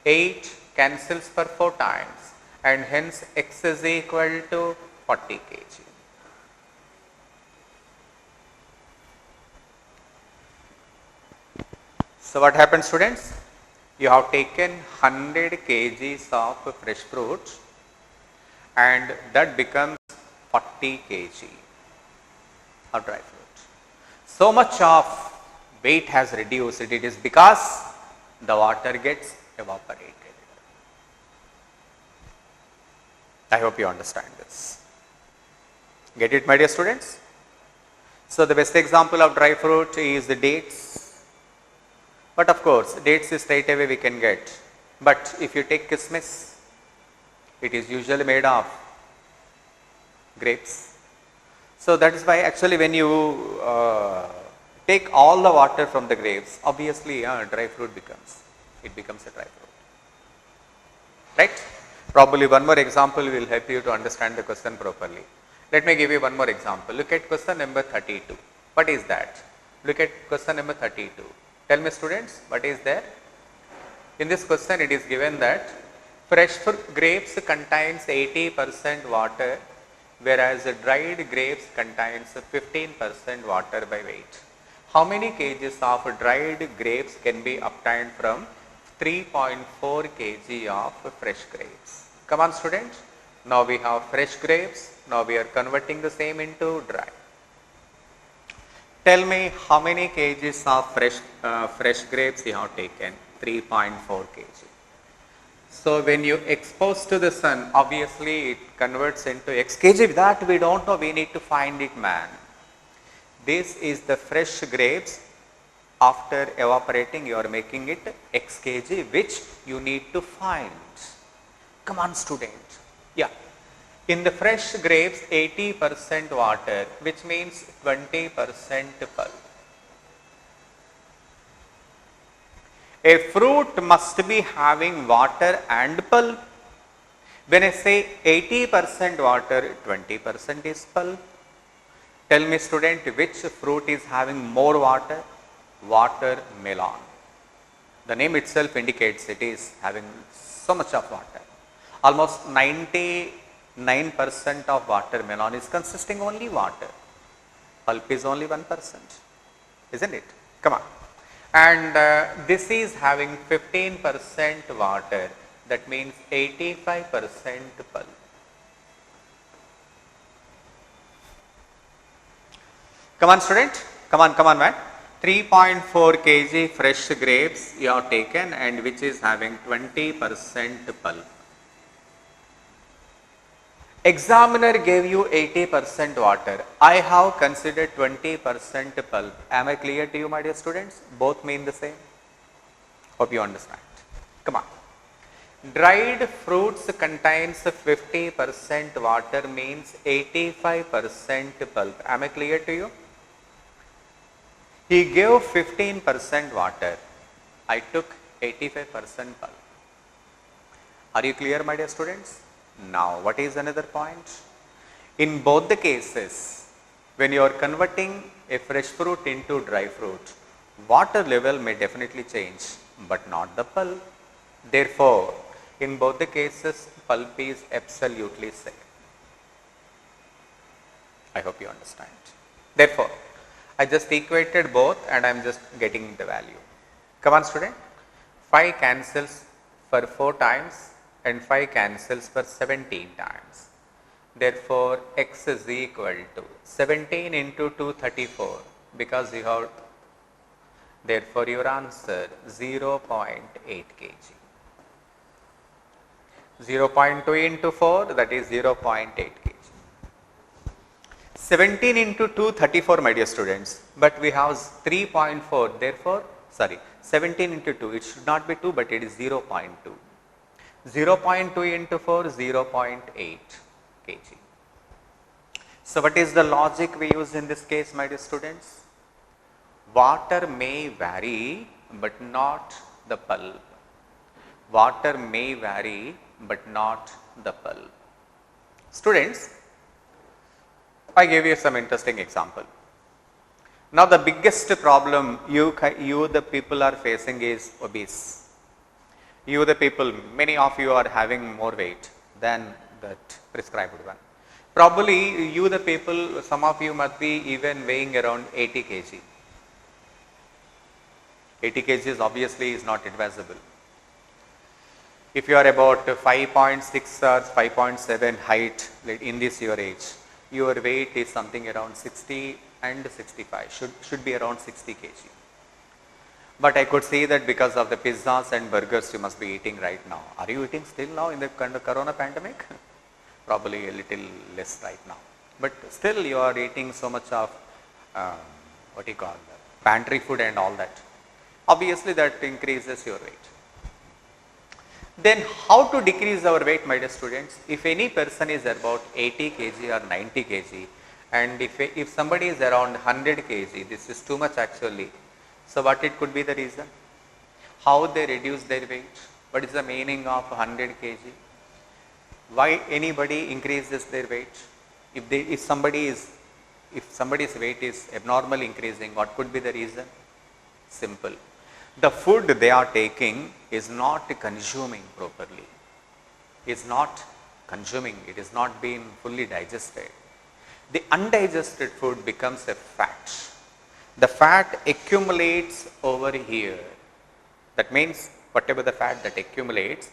8 cancels for 4 times and hence X is equal to 40 kg. So what happens, students? You have taken 100 kgs of fresh fruit and that becomes 40 kg of dry fruit. So much of weight has reduced. It is because the water gets evaporated. I hope you understand this. Get it, my dear students? So the best example of dry fruit is the dates. But of course, dates is straight away we can get. But if you take kismis, it is usually made of grapes. So that is why actually when you take all the water from the grapes, obviously dry fruit becomes a dry fruit. Right? Probably one more example will help you to understand the question properly. Let me give you one more example. Look at question number 32. What is that? Look at question number 32. Tell me, students, what is there? In this question it is given that fresh grapes contains 80% water, whereas dried grapes contains 15% water by weight. How many kgs of dried grapes can be obtained from 3.4 kg of fresh grapes? Come on, students. Now we have fresh grapes. Now we are converting the same into dry. Tell me how many kgs of fresh grapes you have taken? 3.4 kg. So when you expose to the sun, obviously it converts into X kg. That we don't know, we need to find it, man. This is the fresh grapes. After evaporating, you are making it X kg, which you need to find. Come on, student. Yeah. In the fresh grapes, 80% water, which means 20% pulp. A fruit must be having water and pulp. When I say 80% water, 20% is pulp. Tell me, student, which fruit is having more water? Watermelon. The name itself indicates it is having so much of water. Almost 99% of watermelon is consisting only water. Pulp is only 1%. Isn't it? Come on. And this is having 15% water. That means 85% pulp. Come on, student. Come on, man. 3.4 kg fresh grapes you have taken and which is having 20% pulp. Examiner gave you 80% water. I have considered 20% pulp. Am I clear to you, my dear students? Both mean the same. Hope you understand. Come on. Dried fruits contains 50% water means 85% pulp. Am I clear to you? He gave 15% water. I took 85% pulp. Are you clear, my dear students? Now, what is another point? In both the cases, when you are converting a fresh fruit into dry fruit, water level may definitely change, but not the pulp. Therefore, in both the cases, pulp is absolutely same. I hope you understand. Therefore, I just equated both and I am just getting the value. Come on student. 5 cancels for 4 times and 5 cancels for 17 times. Therefore, x is equal to 17 into 234 because you have, therefore your answer 0.8 kg. 0.2 into 4, that is 0.8 kg. 17 into 2, 34 my dear students, but we have 3.4, therefore, 17 into 2, it should not be 2 but it is 0.2. 0.2 into 4, 0.8 kg. So, what is the logic we use in this case my dear students? Water may vary but not the pulp. Water may vary but not the pulp. Students, I gave you some interesting example. Now the biggest problem you the people are facing is obese. You the people, many of you are having more weight than that prescribed one. Probably you the people, some of you must be even weighing around 80 kg. 80 kg is obviously is not advisable. If you are about 5.6 or 5.7 height in this your age, your weight is something around 60 and 65, should be around 60 kg. But I could see that because of the pizzas and burgers you must be eating right now. Are you eating still now in the kind of corona pandemic? Probably a little less right now. But still you are eating so much of what you call pantry food and all that. Obviously that increases your weight. Then how to decrease our weight my dear students? If any person is about 80 kg or 90 kg and if somebody is around 100 kg, this is too much actually. So what it could be the reason? How they reduce their weight? What is the meaning of 100 kg? Why anybody increases their weight? If somebody's weight is abnormally increasing, what could be the reason? Simple. The food they are taking is not consuming properly. It's not consuming, it is not being fully digested. The undigested food becomes a fat. The fat accumulates over here. That means whatever the fat that accumulates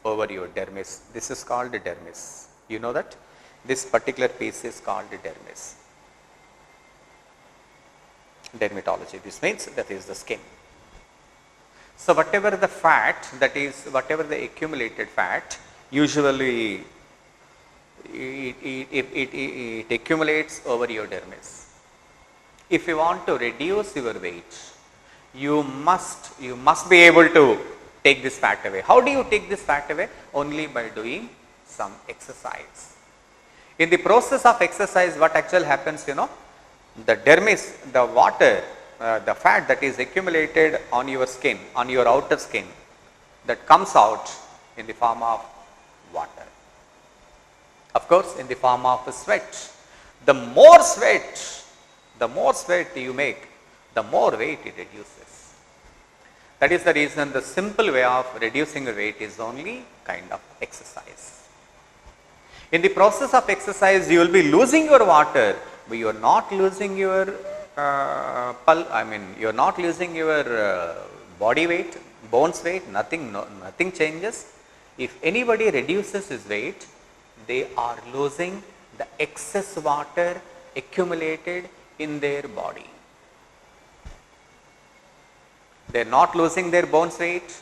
over your dermis. This is called the dermis. You know that? This particular piece is called the dermis. Dermatology. This means that is the skin. So whatever the fat, that is whatever the accumulated fat, usually it accumulates over your dermis. If you want to reduce your weight, you must be able to take this fat away. How do you take this fat away? Only by doing some exercise. In the process of exercise, what actually happens, you know, the dermis, the water, the fat that is accumulated on your skin, on your outer skin, that comes out in the form of water. Of course, in the form of sweat. The more sweat you make, the more weight it reduces. That is the reason the simple way of reducing weight is only kind of exercise. In the process of exercise, you will be losing your water, but you are not losing your you are not losing your body weight, bones weight, nothing changes. If anybody reduces his weight, they are losing the excess water accumulated in their body. They are not losing their bones weight,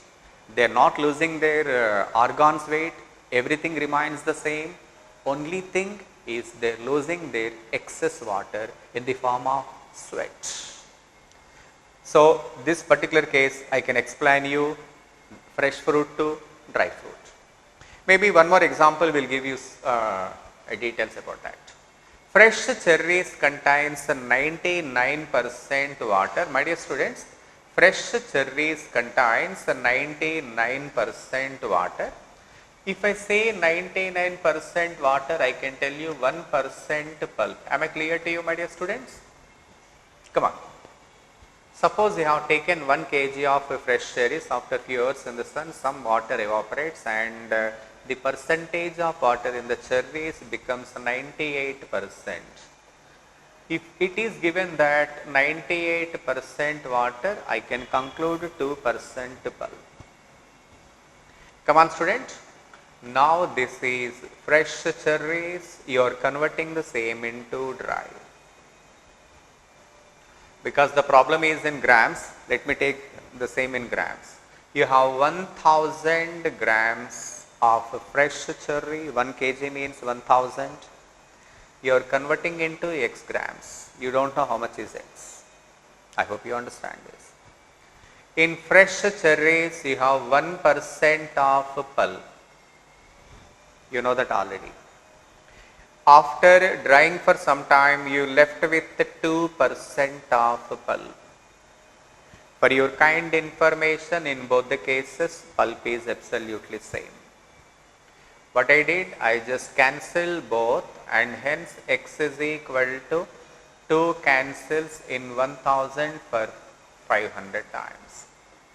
they are not losing their organs weight, everything remains the same. Only thing is they are losing their excess water in the form of sweat. So this particular case I can explain you fresh fruit to dry fruit. Maybe one more example will give you details about that. Fresh cherries contains 99% water. My dear students, fresh cherries contains 99% water. If I say 99% water, I can tell you 1% pulp. Am I clear to you, my dear students? Come on. Suppose you have taken 1 kg of fresh cherries. After few hours in the sun, some water evaporates and the percentage of water in the cherries becomes 98%. If it is given that 98% water, I can conclude 2% pulp. Come on student. Now this is fresh cherries, you are converting the same into dry. Because the problem is in grams, let me take the same in grams. You have 1000 grams of fresh cherry, 1 kg means 1000. You are converting into x grams. You don't know how much is x. I hope you understand this. In fresh cherries, you have 1% of pulp. You know that already. After drying for some time, you left with 2% of pulp. For your kind information, in both the cases, pulp is absolutely same. What I did, I just cancel both, and hence x is equal to 2 cancels in 1000 for 500 times.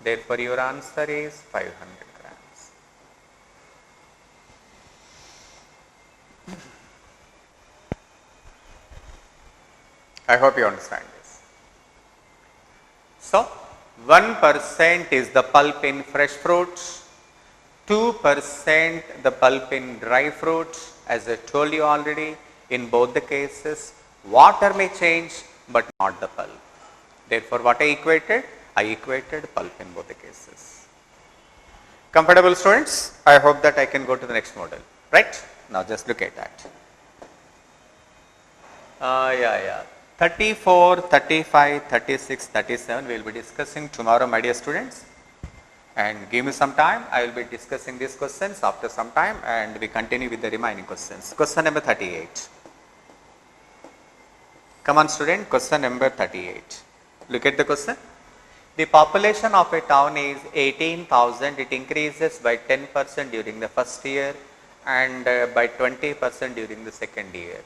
Therefore, your answer is 500 grams. I hope you understand this. So, 1% is the pulp in fresh fruits, 2% the pulp in dry fruits. As I told you already, in both the cases, water may change but not the pulp. Therefore, what I equated? I equated pulp in both the cases. Comfortable students? I hope that I can go to the next model. Right? Now just look at that. 34, 35, 36, 37 we will be discussing tomorrow, my dear students. And give me some time, I will be discussing these questions after some time, and we continue with the remaining questions. Question number 38. Come on student, question number 38. Look at the question. The population of a town is 18,000. It increases by 10% during the first year and by 20% during the second year.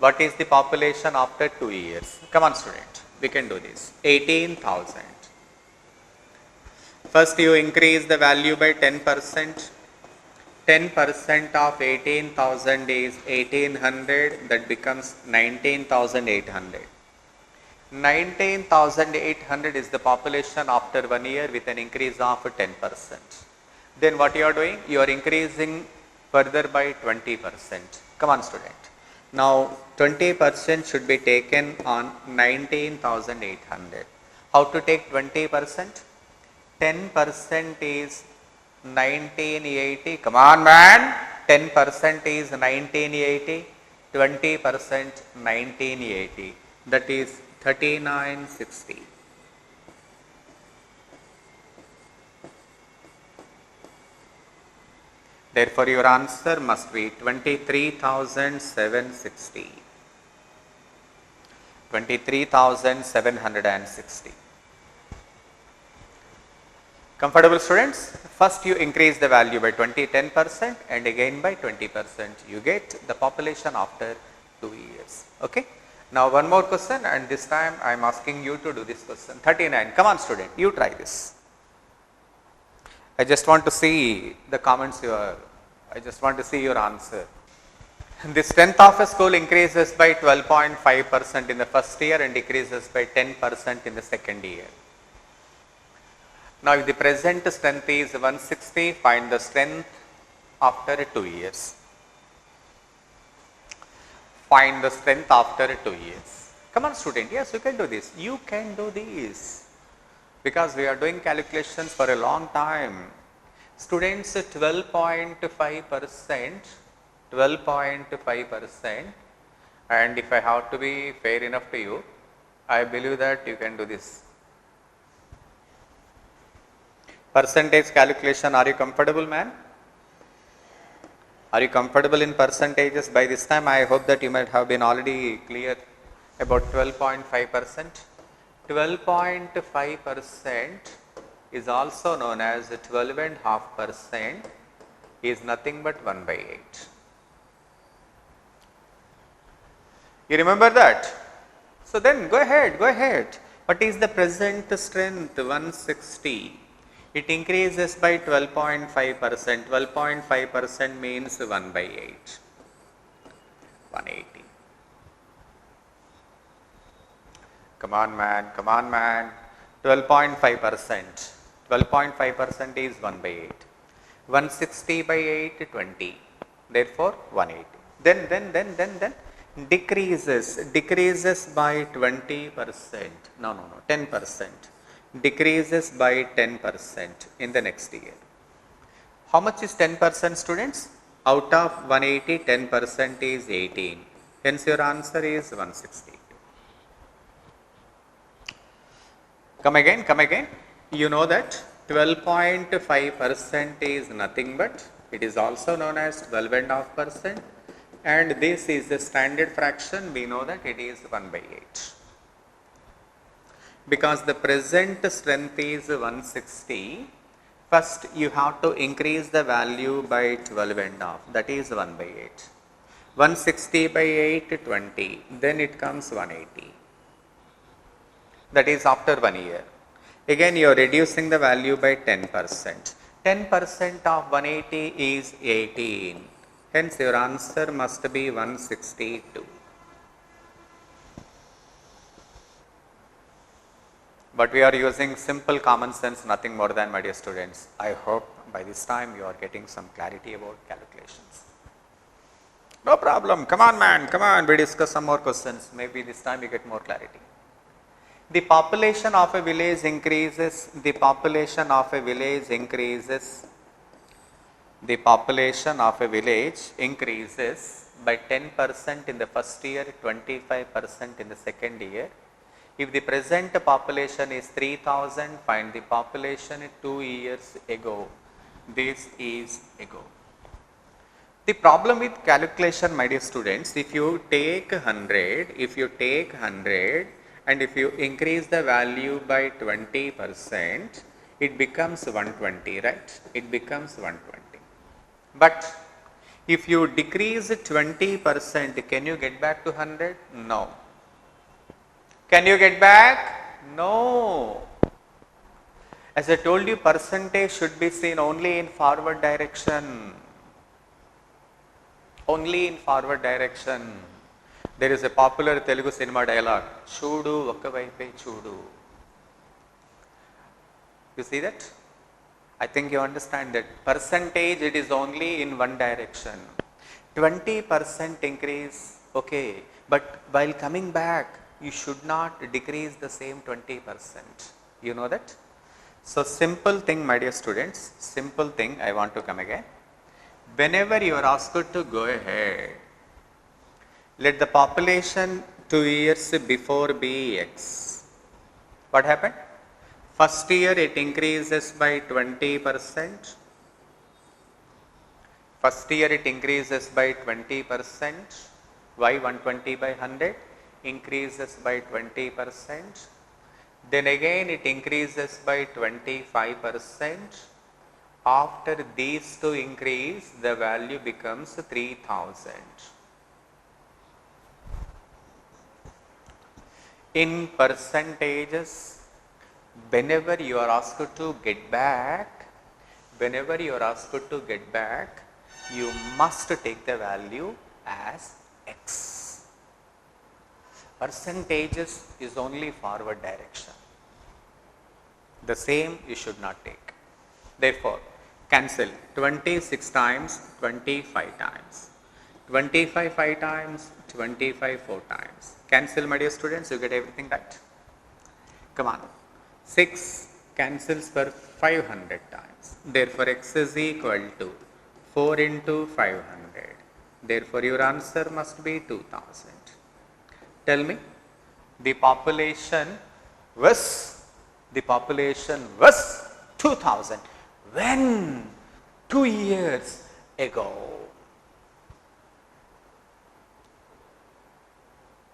What is the population after 2 years? Come on student, we can do this. 18,000. First you increase the value by 10%. 10% of 18,000 is 1800, that becomes 19,800. 19,800 is the population after 1 year with an increase of 10%. Then what you are doing? You are increasing further by 20%. Come on student. Now 20% should be taken on 19,800. How to take 20%? 10% is 1980. Come on man. 10% is 1980. 20% 1980. That is 3960. Therefore, your answer must be 23,760. 23,760. Comfortable students? First you increase the value by 10% and again by 20%. You get the population after 2 years. Okay? Now one more question, and this time I am asking you to do this question. 39. Come on student, you try this. I just want to see the comments I just want to see your answer. The strength of a school increases by 12.5% in the first year and decreases by 10% in the second year. Now if the present strength is 160, find the strength after 2 years. Find the strength after 2 years. Come on student, yes you can do this. You can do this. Because we are doing calculations for a long time. Students, 12.5%, 12.5%, and if I have to be fair enough to you, I believe that you can do this. Percentage calculation, are you comfortable man? Are you comfortable in percentages? By this time I hope that you might have been already clear about 12.5%. 12.5% is also known as 12.5% is nothing but 1/8. You remember that? So then go ahead. What is the present strength? 160. It increases by 12.5%. 12.5% means 1/8. 180. Come on man, come on man. 12.5%. 12.5% is 1 by 8. 160 by 8, 20. Therefore, 180. Then decreases by 20%. No, 10%. Decreases by 10% in the next year. How much is 10% students? Out of 180, 10% is 18. Hence your answer is 160. Come again. You know that 12.5% is nothing but, it is also known as 12.5%, and this is the standard fraction. We know that it is 1 by 8. Because the present strength is 160, first you have to increase the value by 12.5, that is 1 by 8. 160 by 8, 20, then it comes 180. That is after 1 year. Again you are reducing the value by 10%. 10% of 180 is 18. Hence your answer must be 162. But we are using simple common sense, nothing more than, my dear students. I hope by this time you are getting some clarity about calculations. No problem. Come on man, come on. We discuss some more questions. Maybe this time you get more clarity. The population of a village increases. The population of a village increases. The population of a village increases by 10% in the first year, 25% in the second year. If the present population is 3000, find the population 2 years ago. This is ago. The problem with calculation, my dear students, if you take 100, and if you increase the value by 20%, it becomes 120, right? It becomes 120. But if you decrease 20%, can you get back to 100? No. Can you get back? No. As I told you, percentage should be seen only in forward direction. Only in forward direction. There is a popular Telugu cinema dialogue, Chudu Okkavaipe Chudu. You see that? I think you understand that percentage, it is only in one direction. 20% increase, okay, but while coming back, you should not decrease the same 20%. You know that? So simple thing, my dear students, simple thing, I want to come again. Whenever you are asked to go ahead, let the population 2 years before be X. What happened? First year it increases by 20%. First year it increases by 20%. Why 120 by 100? Increases by 20%. Then again it increases by 25%. After these two increase, the value becomes 3000. In percentages, whenever you are asked to get back, you must take the value as X. Percentages is only forward direction. The same you should not take. Therefore, cancel 26 times, 25 times. 25 5 times, 25 4 times. Cancel, my dear students, you get everything right. Come on. 6 cancels for 500 times. Therefore, X is equal to 4 into 500. Therefore, your answer must be 2000. Tell me, the population was 2000. When? 2 years ago.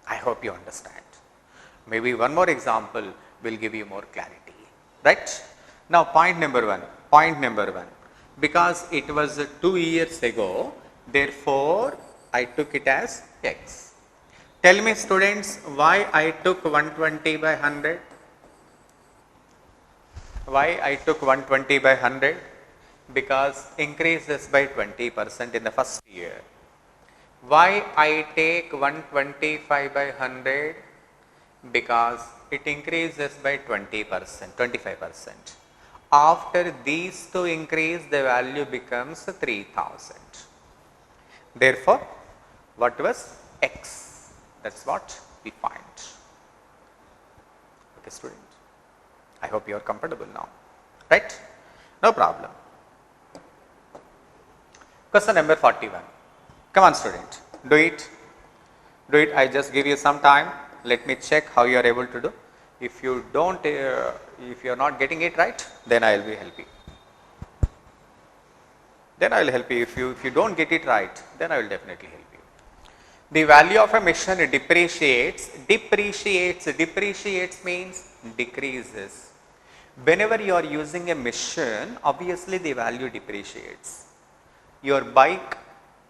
I hope you understand. Maybe one more example will give you more clarity. Right? Now point number one. Because it was 2 years ago, therefore I took it as X. Tell me students, why I took 120 by 100? Why I took 120 by 100? Because increases by 20% in the first year. Why I take 125 by 100? because it increases by 20%, 25%. After these two increase, the value becomes 3000. Therefore, what was x? That's what we find. Okay, student. I hope you are comfortable now, right? No problem. Question number 41. Come on, student. Do it. Do it. I just give you some time. Let me check how you are able to do. If you don't, if you are not getting it right, then I will be helping. Then I will help you. If you don't get it right, then I will definitely help you. The value of a mission depreciates means decreases. Whenever you are using a mission, obviously the value depreciates. Your bike,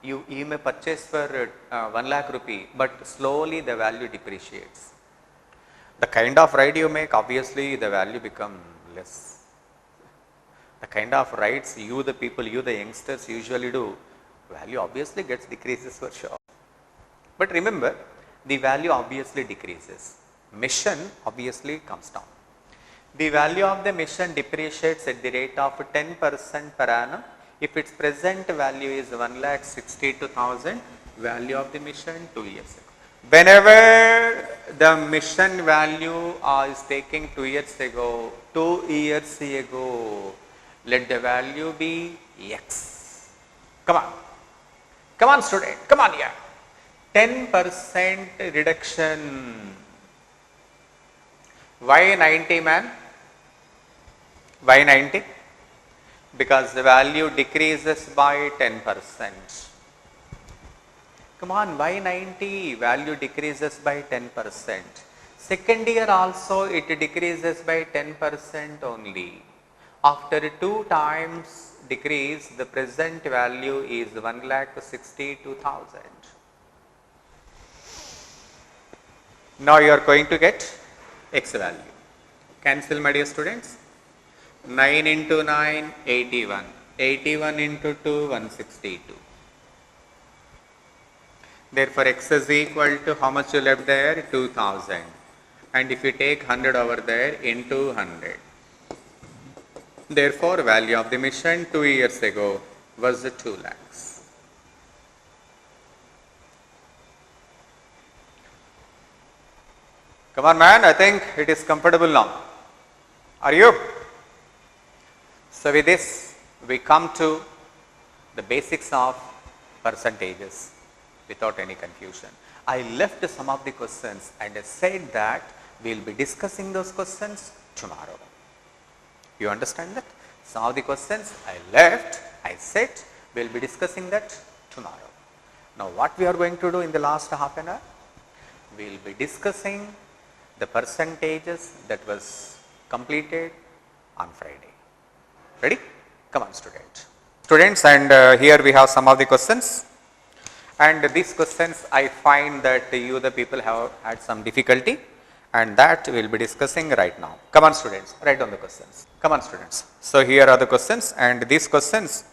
you may purchase for 1 lakh rupee, but slowly the value depreciates. The kind of ride you make, obviously the value become less. The kind of rides you the people, you the youngsters usually do, value obviously gets decreases for sure. But remember, the value obviously decreases. Mission obviously comes down. The value of the mission depreciates at the rate of 10% per annum. If its present value is 1,62,000, value of the mission 2 years ago. Whenever the mission value is taken 2 years ago, let the value be x. Come on student, come on here. 10% reduction. Why 90 man? Why 90? Because the value decreases by 10%. Come on, why 90? Value decreases by 10%. Second year also it decreases by 10% only. After 2 times decrease, the present value is 1,62,000. Now you are going to get x value. Cancel, my dear students. 9 into 9, 81. 81 into 2, 162. Therefore, x is equal to how much you left there? 2000. And if you take 100 over there, into 100. Therefore, value of the mission 2 years ago was 2 lakhs. Come on man, I think it is comfortable now. Are you? So with this, we come to the basics of percentages without any confusion. I left some of the questions and I said that we will be discussing those questions tomorrow. You understand that? Some of the questions I left, I said we will be discussing that tomorrow. Now what we are going to do in the last half an hour? We will be discussing the percentages that was completed on Friday. Ready? Come on students. Students, and here we have some of the questions. And these questions I find that you the people have had some difficulty, and that we will be discussing right now. Come on students, write down the questions. Come on students. So here are the questions, and these questions,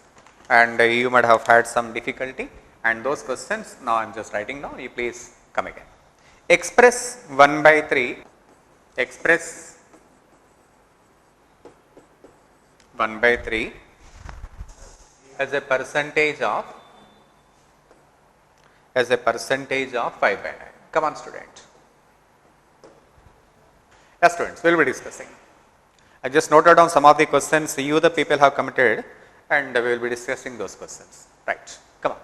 and you might have had some difficulty, and those questions now I am just writing down. You please come again. Express 1 by 3. Express 1 by 3 as a percentage of 5 by 9. Come on student. Yes students, we will be discussing. I just noted down some of the questions you the people have committed, and we will be discussing those questions. Right, come on.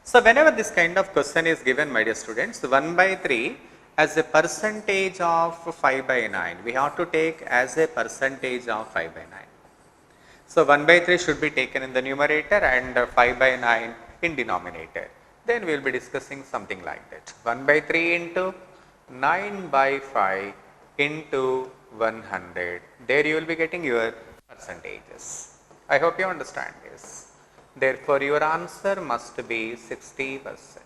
So whenever this kind of question is given, my dear students, 1 by 3 as a percentage of 5 by 9, we have to take as a percentage of 5 by 9. So 1 by 3 should be taken in the numerator and 5 by 9 in denominator. Then we will be discussing something like that. 1 by 3 into 9 by 5 into 100. There you will be getting your percentages. I hope you understand this. Therefore, your answer must be 60%.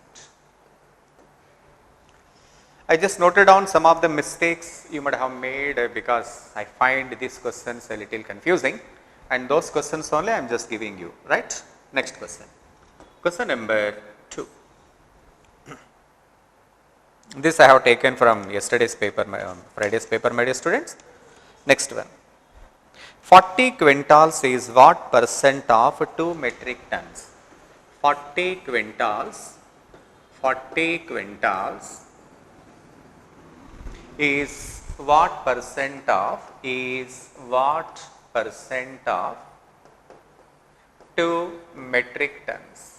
I just noted down some of the mistakes you might have made because I find these questions a little confusing, and those questions only I am just giving you, right? Next question. Question number 2. This I have taken from yesterday's paper, Friday's paper, my dear students. Next one. 40 quintals is what percent of 2 metric tons? 40 quintals, 40 quintals is what percent of, 2 metric tons?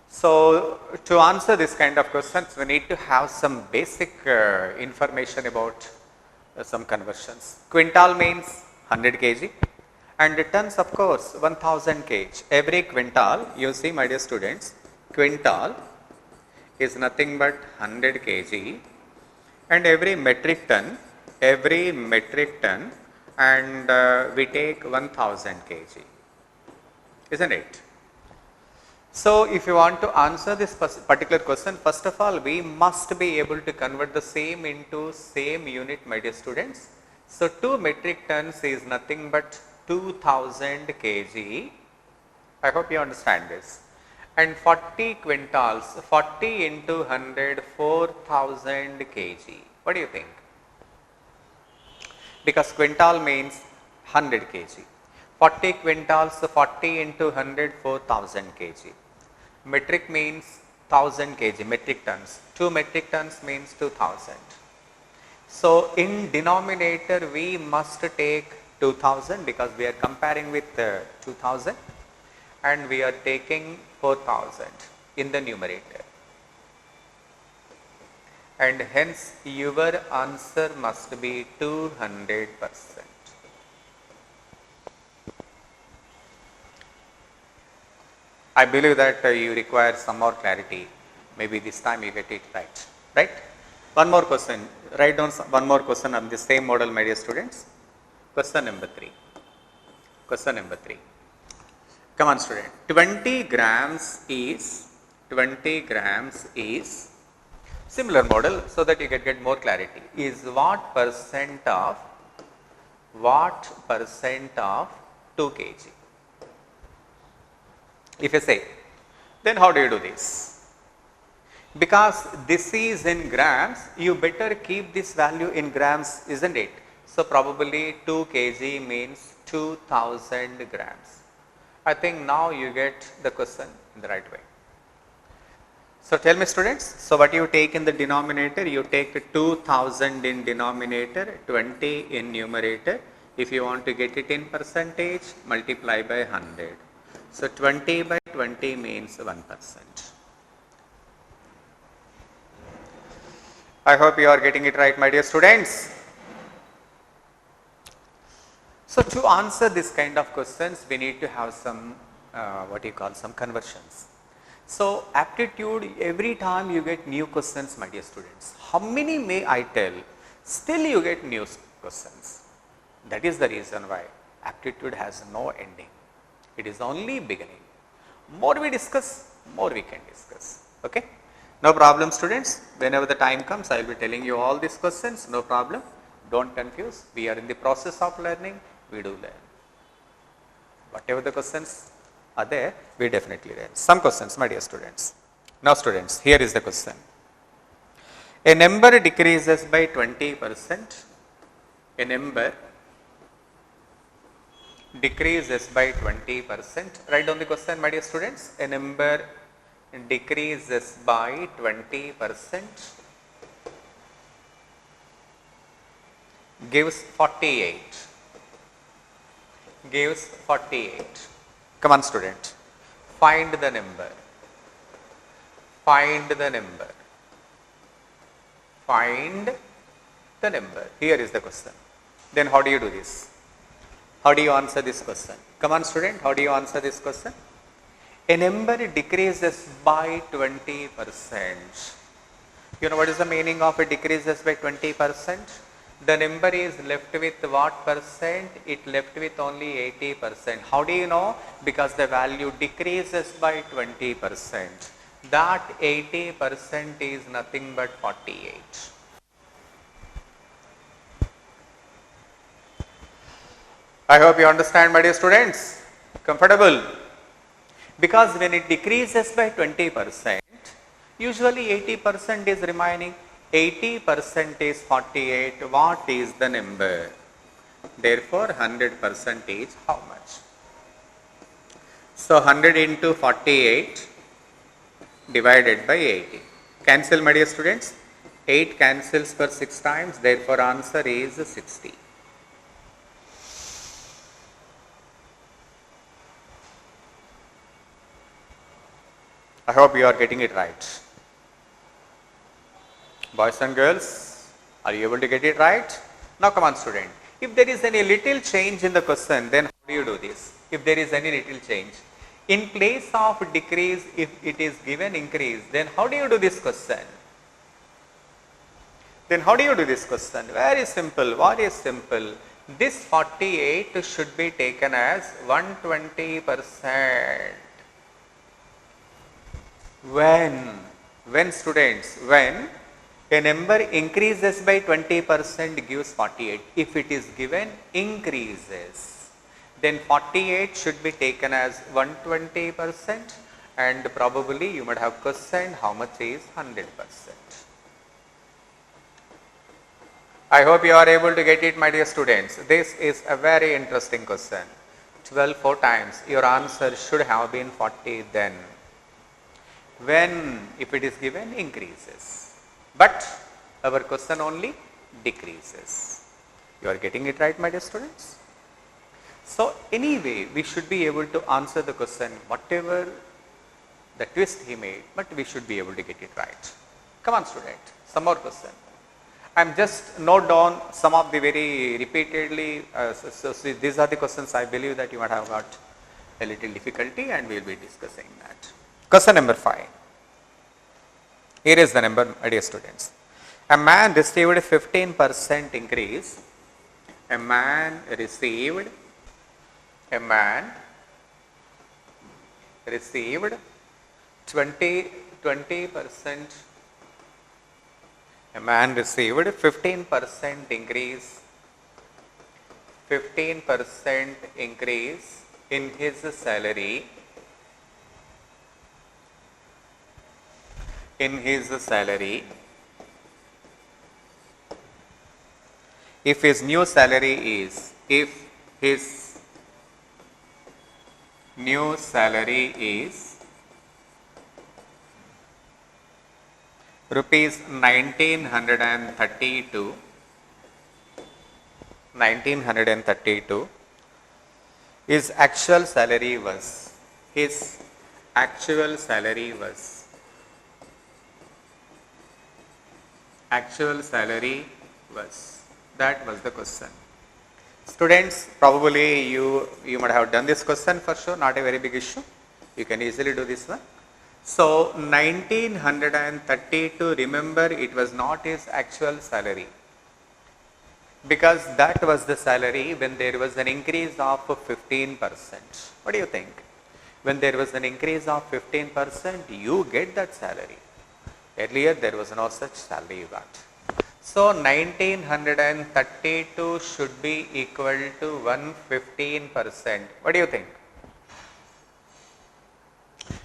So, to answer this kind of questions, we need to have some basic information about some conversions. Quintal means 100 kg and tons of course 1000 kg. Every quintal, you see my dear students, quintal is nothing but 100 kg and every metric ton and we take 1000 kg, isn't it? So, if you want to answer this particular question, first of all, we must be able to convert the same into same unit, my dear students. So, 2 metric tons is nothing but 2000 kg. I hope you understand this. And 40 quintals, 40 into 100, 4000 kg. What do you think? Because quintal means 100 kg. 40 quintals, 40 into 100, 4000 kg. Metric means 1000 kg, metric tons. 2 metric tons means 2000. So, in denominator we must take 2000 because we are comparing with 2000 and we are taking 4000 in the numerator. And hence your answer must be 200%. I believe that you require some more clarity. Maybe this time you get it right. Right? One more question. Write down one more question on the same model, my dear students. Question number 3. Question number 3. Come on, student. 20 grams is similar model so that you can get more clarity. Is what percent of 2 kg? If you say, then how do you do this? Because this is in grams, you better keep this value in grams, isn't it? So, probably 2 kg means 2000 grams. I think now you get the question in the right way. So, tell me students, so what you take in the denominator? You take 2000 in denominator, 20 in numerator. If you want to get it in percentage, multiply by 100. So, 20 by 20 means 1%. I hope you are getting it right, my dear students. So, to answer this kind of questions, we need to have some some conversions. So, aptitude, every time you get new questions, my dear students, how many may I tell, still you get new questions. That is the reason why aptitude has no ending. It is only beginning. More we discuss, more we can discuss. Okay? No problem, students. Whenever the time comes, I will be telling you all these questions. No problem. Don't confuse. We are in the process of learning. We do learn. Whatever the questions are there, we definitely learn. Some questions, my dear students. Now, students, here is the question. A number decreases by 20%. A number decreases by 20%. Write down the question, my dear students. A number decreases by 20% gives 48. Gives 48. Come on, student. Find the number. Find the number. Find the number. Here is the question. Then how do you do this? How do you answer this question? Come on, student, how do you answer this question? A number decreases by 20%. You know what is the meaning of it decreases by 20%? The number is left with what percent? It left with only 80%. How do you know? Because the value decreases by 20%. That 80% is nothing but 48. I hope you understand, my dear students. Comfortable? Because when it decreases by 20%, usually 80% is remaining. 80% is 48. What is the number? Therefore, 100% is how much? So, 100 into 48 divided by 80. Cancel, my dear students. 8 cancels for 6 times. Therefore, answer is 60. I hope you are getting it right. Boys and girls, are you able to get it right? Now come on student. If there is any little change in the question, then how do you do this? If there is any little change. In place of decrease, if it is given increase, then how do you do this question? Then how do you do this question? Very simple. What is simple? This 48 should be taken as 120%. When students, when a number increases by 20% gives 48. If it is given increases, then 48 should be taken as 120%, and probably you might have questioned how much is 100%. I hope you are able to get it, my dear students. This is a very interesting question. 12 4 times. Your answer should have been 40 then. When, if it is given, increases. But our question only decreases. You are getting it right, my dear students? So anyway, we should be able to answer the question whatever the twist he made, but we should be able to get it right. Come on student, some more question. I am just note down some of the very repeatedly, so these are the questions I believe that you might have got a little difficulty, and we will be discussing that. Question number 5. Here is the number, my dear students. A man received 15% increase. A man received 20%. A man received 15% increase. 15% increase in his salary. If his new salary is rupees 1932, his actual salary was that was the question. Students, probably you might have done this question for sure, not a very big issue. You can easily do this one. So 1932, remember, it was not his actual salary, because that was the salary when there was an increase of 15%. What do you think? When there was an increase of 15%, you get that salary. Earlier there was no such salary you got. So 1932 should be equal to 115%. What do you think?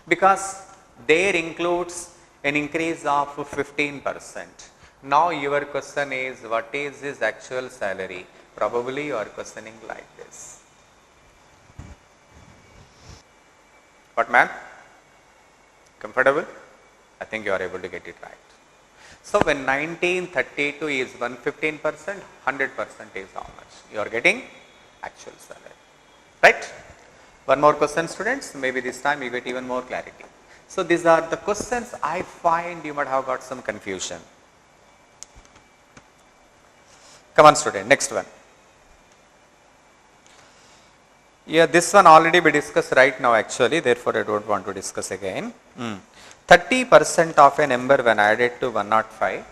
Because there includes an increase of 15%. Now your question is, what is his actual salary? Probably you are questioning like this. What, man? Comfortable? I think you are able to get it right. So when 1932 is 115%, 100% is how much? You are getting actual salary. Right? One more question, students. Maybe this time you get even more clarity. So these are the questions I find you might have got some confusion. Come on student, next one. Yeah, this one already we discussed right now actually, therefore I don't want to discuss again. 30% of a number when added to 105,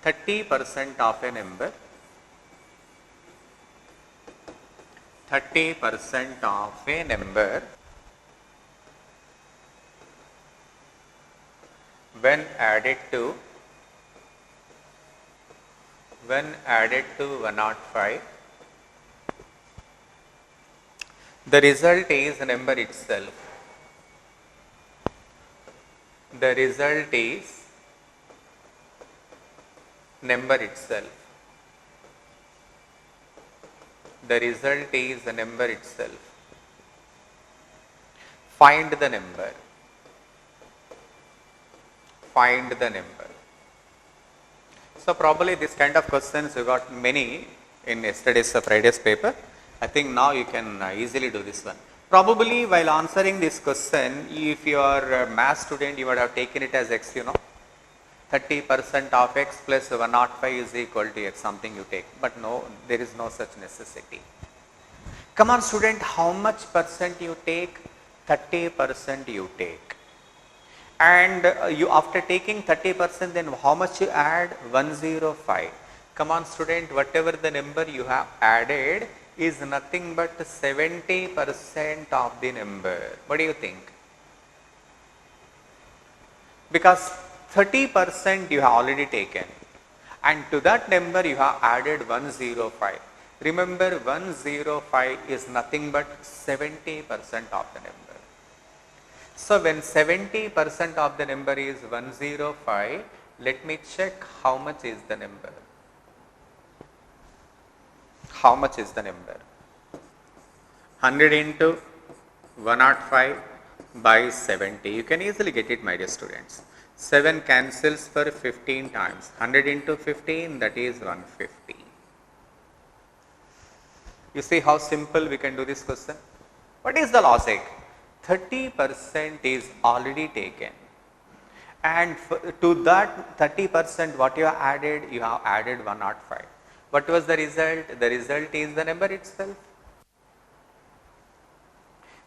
30% of a number, 30% of a number when added to 105, the result is number itself. the result is number itself. The result is the number itself. Find the number. Find the number. So probably this kind of questions you got many in yesterday's Friday's paper. I think now you can easily do this one. Probably while answering this question, if you are a math student, you would have taken it as x, 30% of x plus 105 is equal to x, something you take. But no, there is no such necessity. Come on student, how much percent you take? 30% you take. And you after taking 30%, then how much you add? 105. Come on student, whatever the number you have added is nothing but 70% of the number. What do you think? Because 30% you have already taken, and to that number you have added 105. Remember, 105 is nothing but 70% of the number. So when 70% of the number is 105, let me check how much is the number. How much is the number? 100 into 105 by 70. You can easily get it, my dear students. 7 cancels for 15 times. 100 into 15, that is 150. You see how simple we can do this question? What is the logic? 30% is already taken, and to that 30% what you have added? You have added 105. What was the result? The result is the number itself.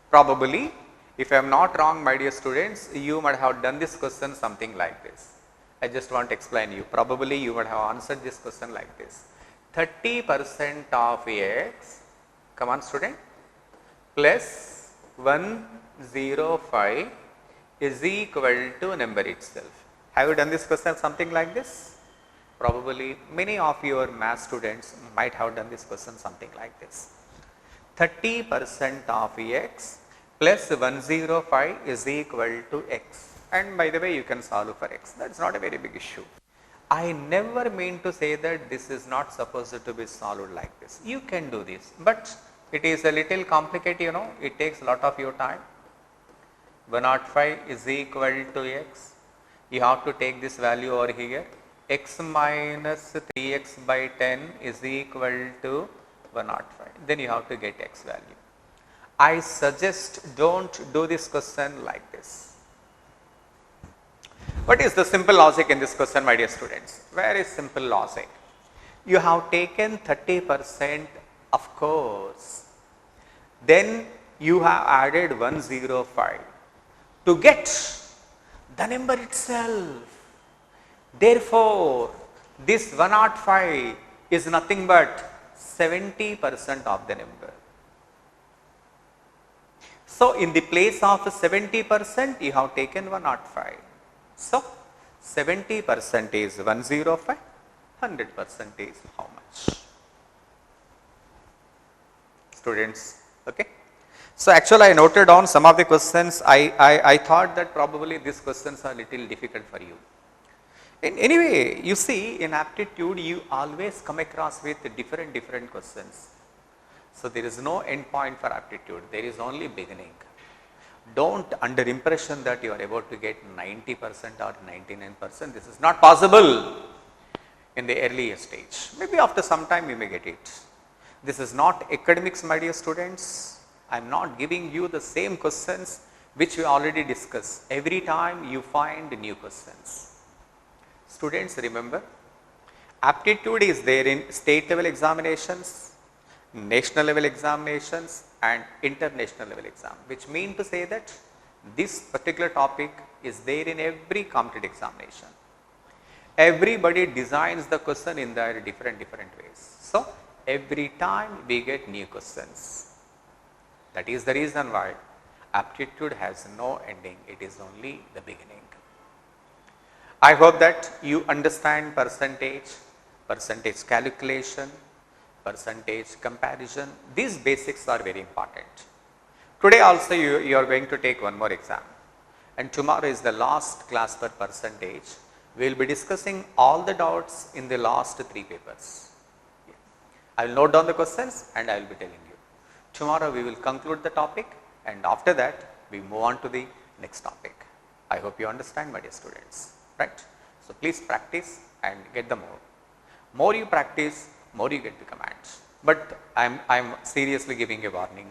Probably, if I am not wrong, my dear students, you might have done this question something like this. I just want to explain you. Probably you would have answered this question like this. 30% of x, come on student, plus 105 is equal to number itself. Have you done this question something like this? Probably many of your math students might have done this question something like this. 30% of x plus 105 is equal to x. And by the way, you can solve for x. That is not a very big issue. I never mean to say that this is not supposed to be solved like this. You can do this, but it is a little complicated, it takes a lot of your time. 105 is equal to x. You have to take this value over here. X minus 3x by 10 is equal to 105. Then you have to get x value. I suggest don't do this question like this. What is the simple logic in this question, my dear students? Very simple logic. You have taken 30%, of course. Then you have added 105 to get the number itself. Therefore, this 105 is nothing but 70% of the number. So, in the place of 70%, you have taken 105. So, 70% is 105, 100% is how much? Students, okay. So, actually I noted down some of the questions. I thought that probably these questions are little difficult for you. Anyway, you see, in aptitude you always come across with different questions. So, there is no end point for aptitude, there is only beginning. Don't under impression that you are able to get 90% or 99%. This is not possible in the earlier stage. Maybe after some time you may get it. This is not academics, my dear students. I am not giving you the same questions which we already discussed. Every time you find new questions. Students, remember, aptitude is there in state level examinations, national level examinations and international level exam, which mean to say that this particular topic is there in every competitive examination. Everybody designs the question in their different ways. So, every time we get new questions. That is the reason why aptitude has no ending, it is only the beginning. I hope that you understand percentage calculation, percentage comparison. These basics are very important. Today also you are going to take one more exam. and tomorrow is the last class per percentage. We will be discussing all the doubts in the last 3 papers. I will note down the questions and I will be telling you. Tomorrow we will conclude the topic, and after that we move on to the next topic. I hope you understand, my dear students, right? So please practice and get the more. More you practice, more you get the commands. But I am seriously giving a warning.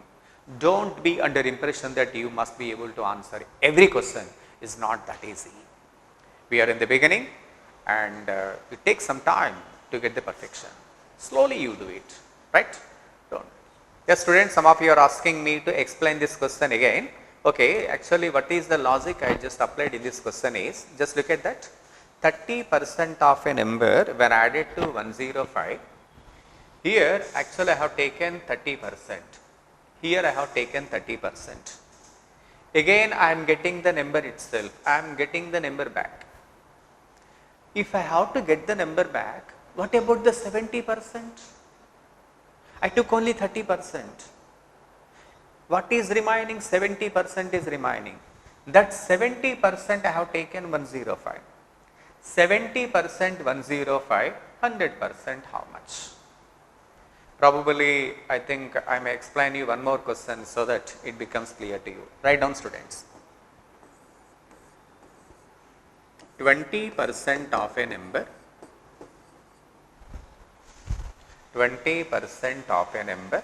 Don't be under impression that you must be able to answer every question. Is not that easy. We are in the beginning, and it takes some time to get the perfection. Slowly you do it, right? Don't. Yes, students, some of you are asking me to explain this question again. Okay, actually what is the logic I just applied in this question is, just look at that. 30% of a number when added to 105, here actually I have taken 30%. Here I have taken 30%. Again I am getting the number itself, I am getting the number back. If I have to get the number back, what about the 70%? I took only 30%. What is remaining? 70% is remaining. That 70% I have taken 105. 70% 105, 100% how much? Probably I think I may explain you one more question so that it becomes clear to you. Write down, students. 20% of a number, 20% of a number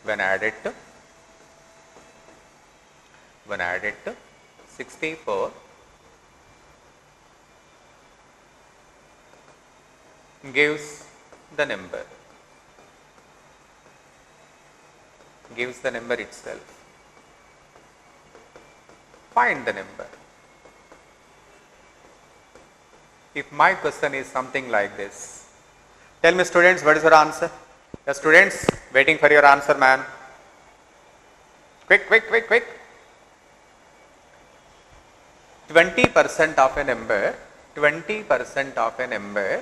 when added to 64 gives the number itself. Find the number. If my question is something like this, tell me, students, what is your answer? The students waiting for your answer, man. Quick, quick, quick, quick. 20% of a number, 20% of a number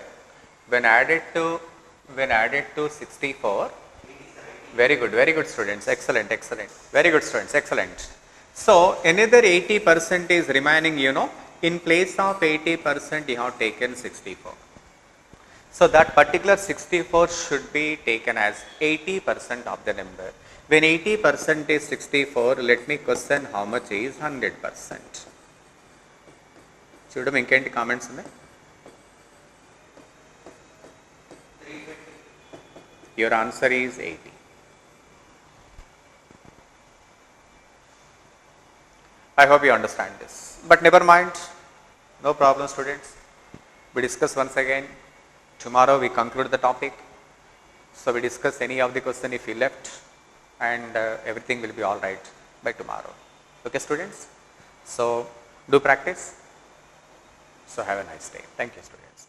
when added to 64. Very good students, excellent, excellent. Very good students, excellent. So another 80% is remaining, you know. In place of 80% you have taken 64. So that particular 64 should be taken as 80% of the number. When 80% is 64, let me question how much is 100%. Chudam inkendi comments unnai? Your answer is 80. I hope you understand this. But never mind, no problem, students. We discuss once again. Tomorrow we conclude the topic. So we discuss any of the question if you left, and everything will be all right by tomorrow. Okay, students? So do practice. So have a nice day. Thank you, students.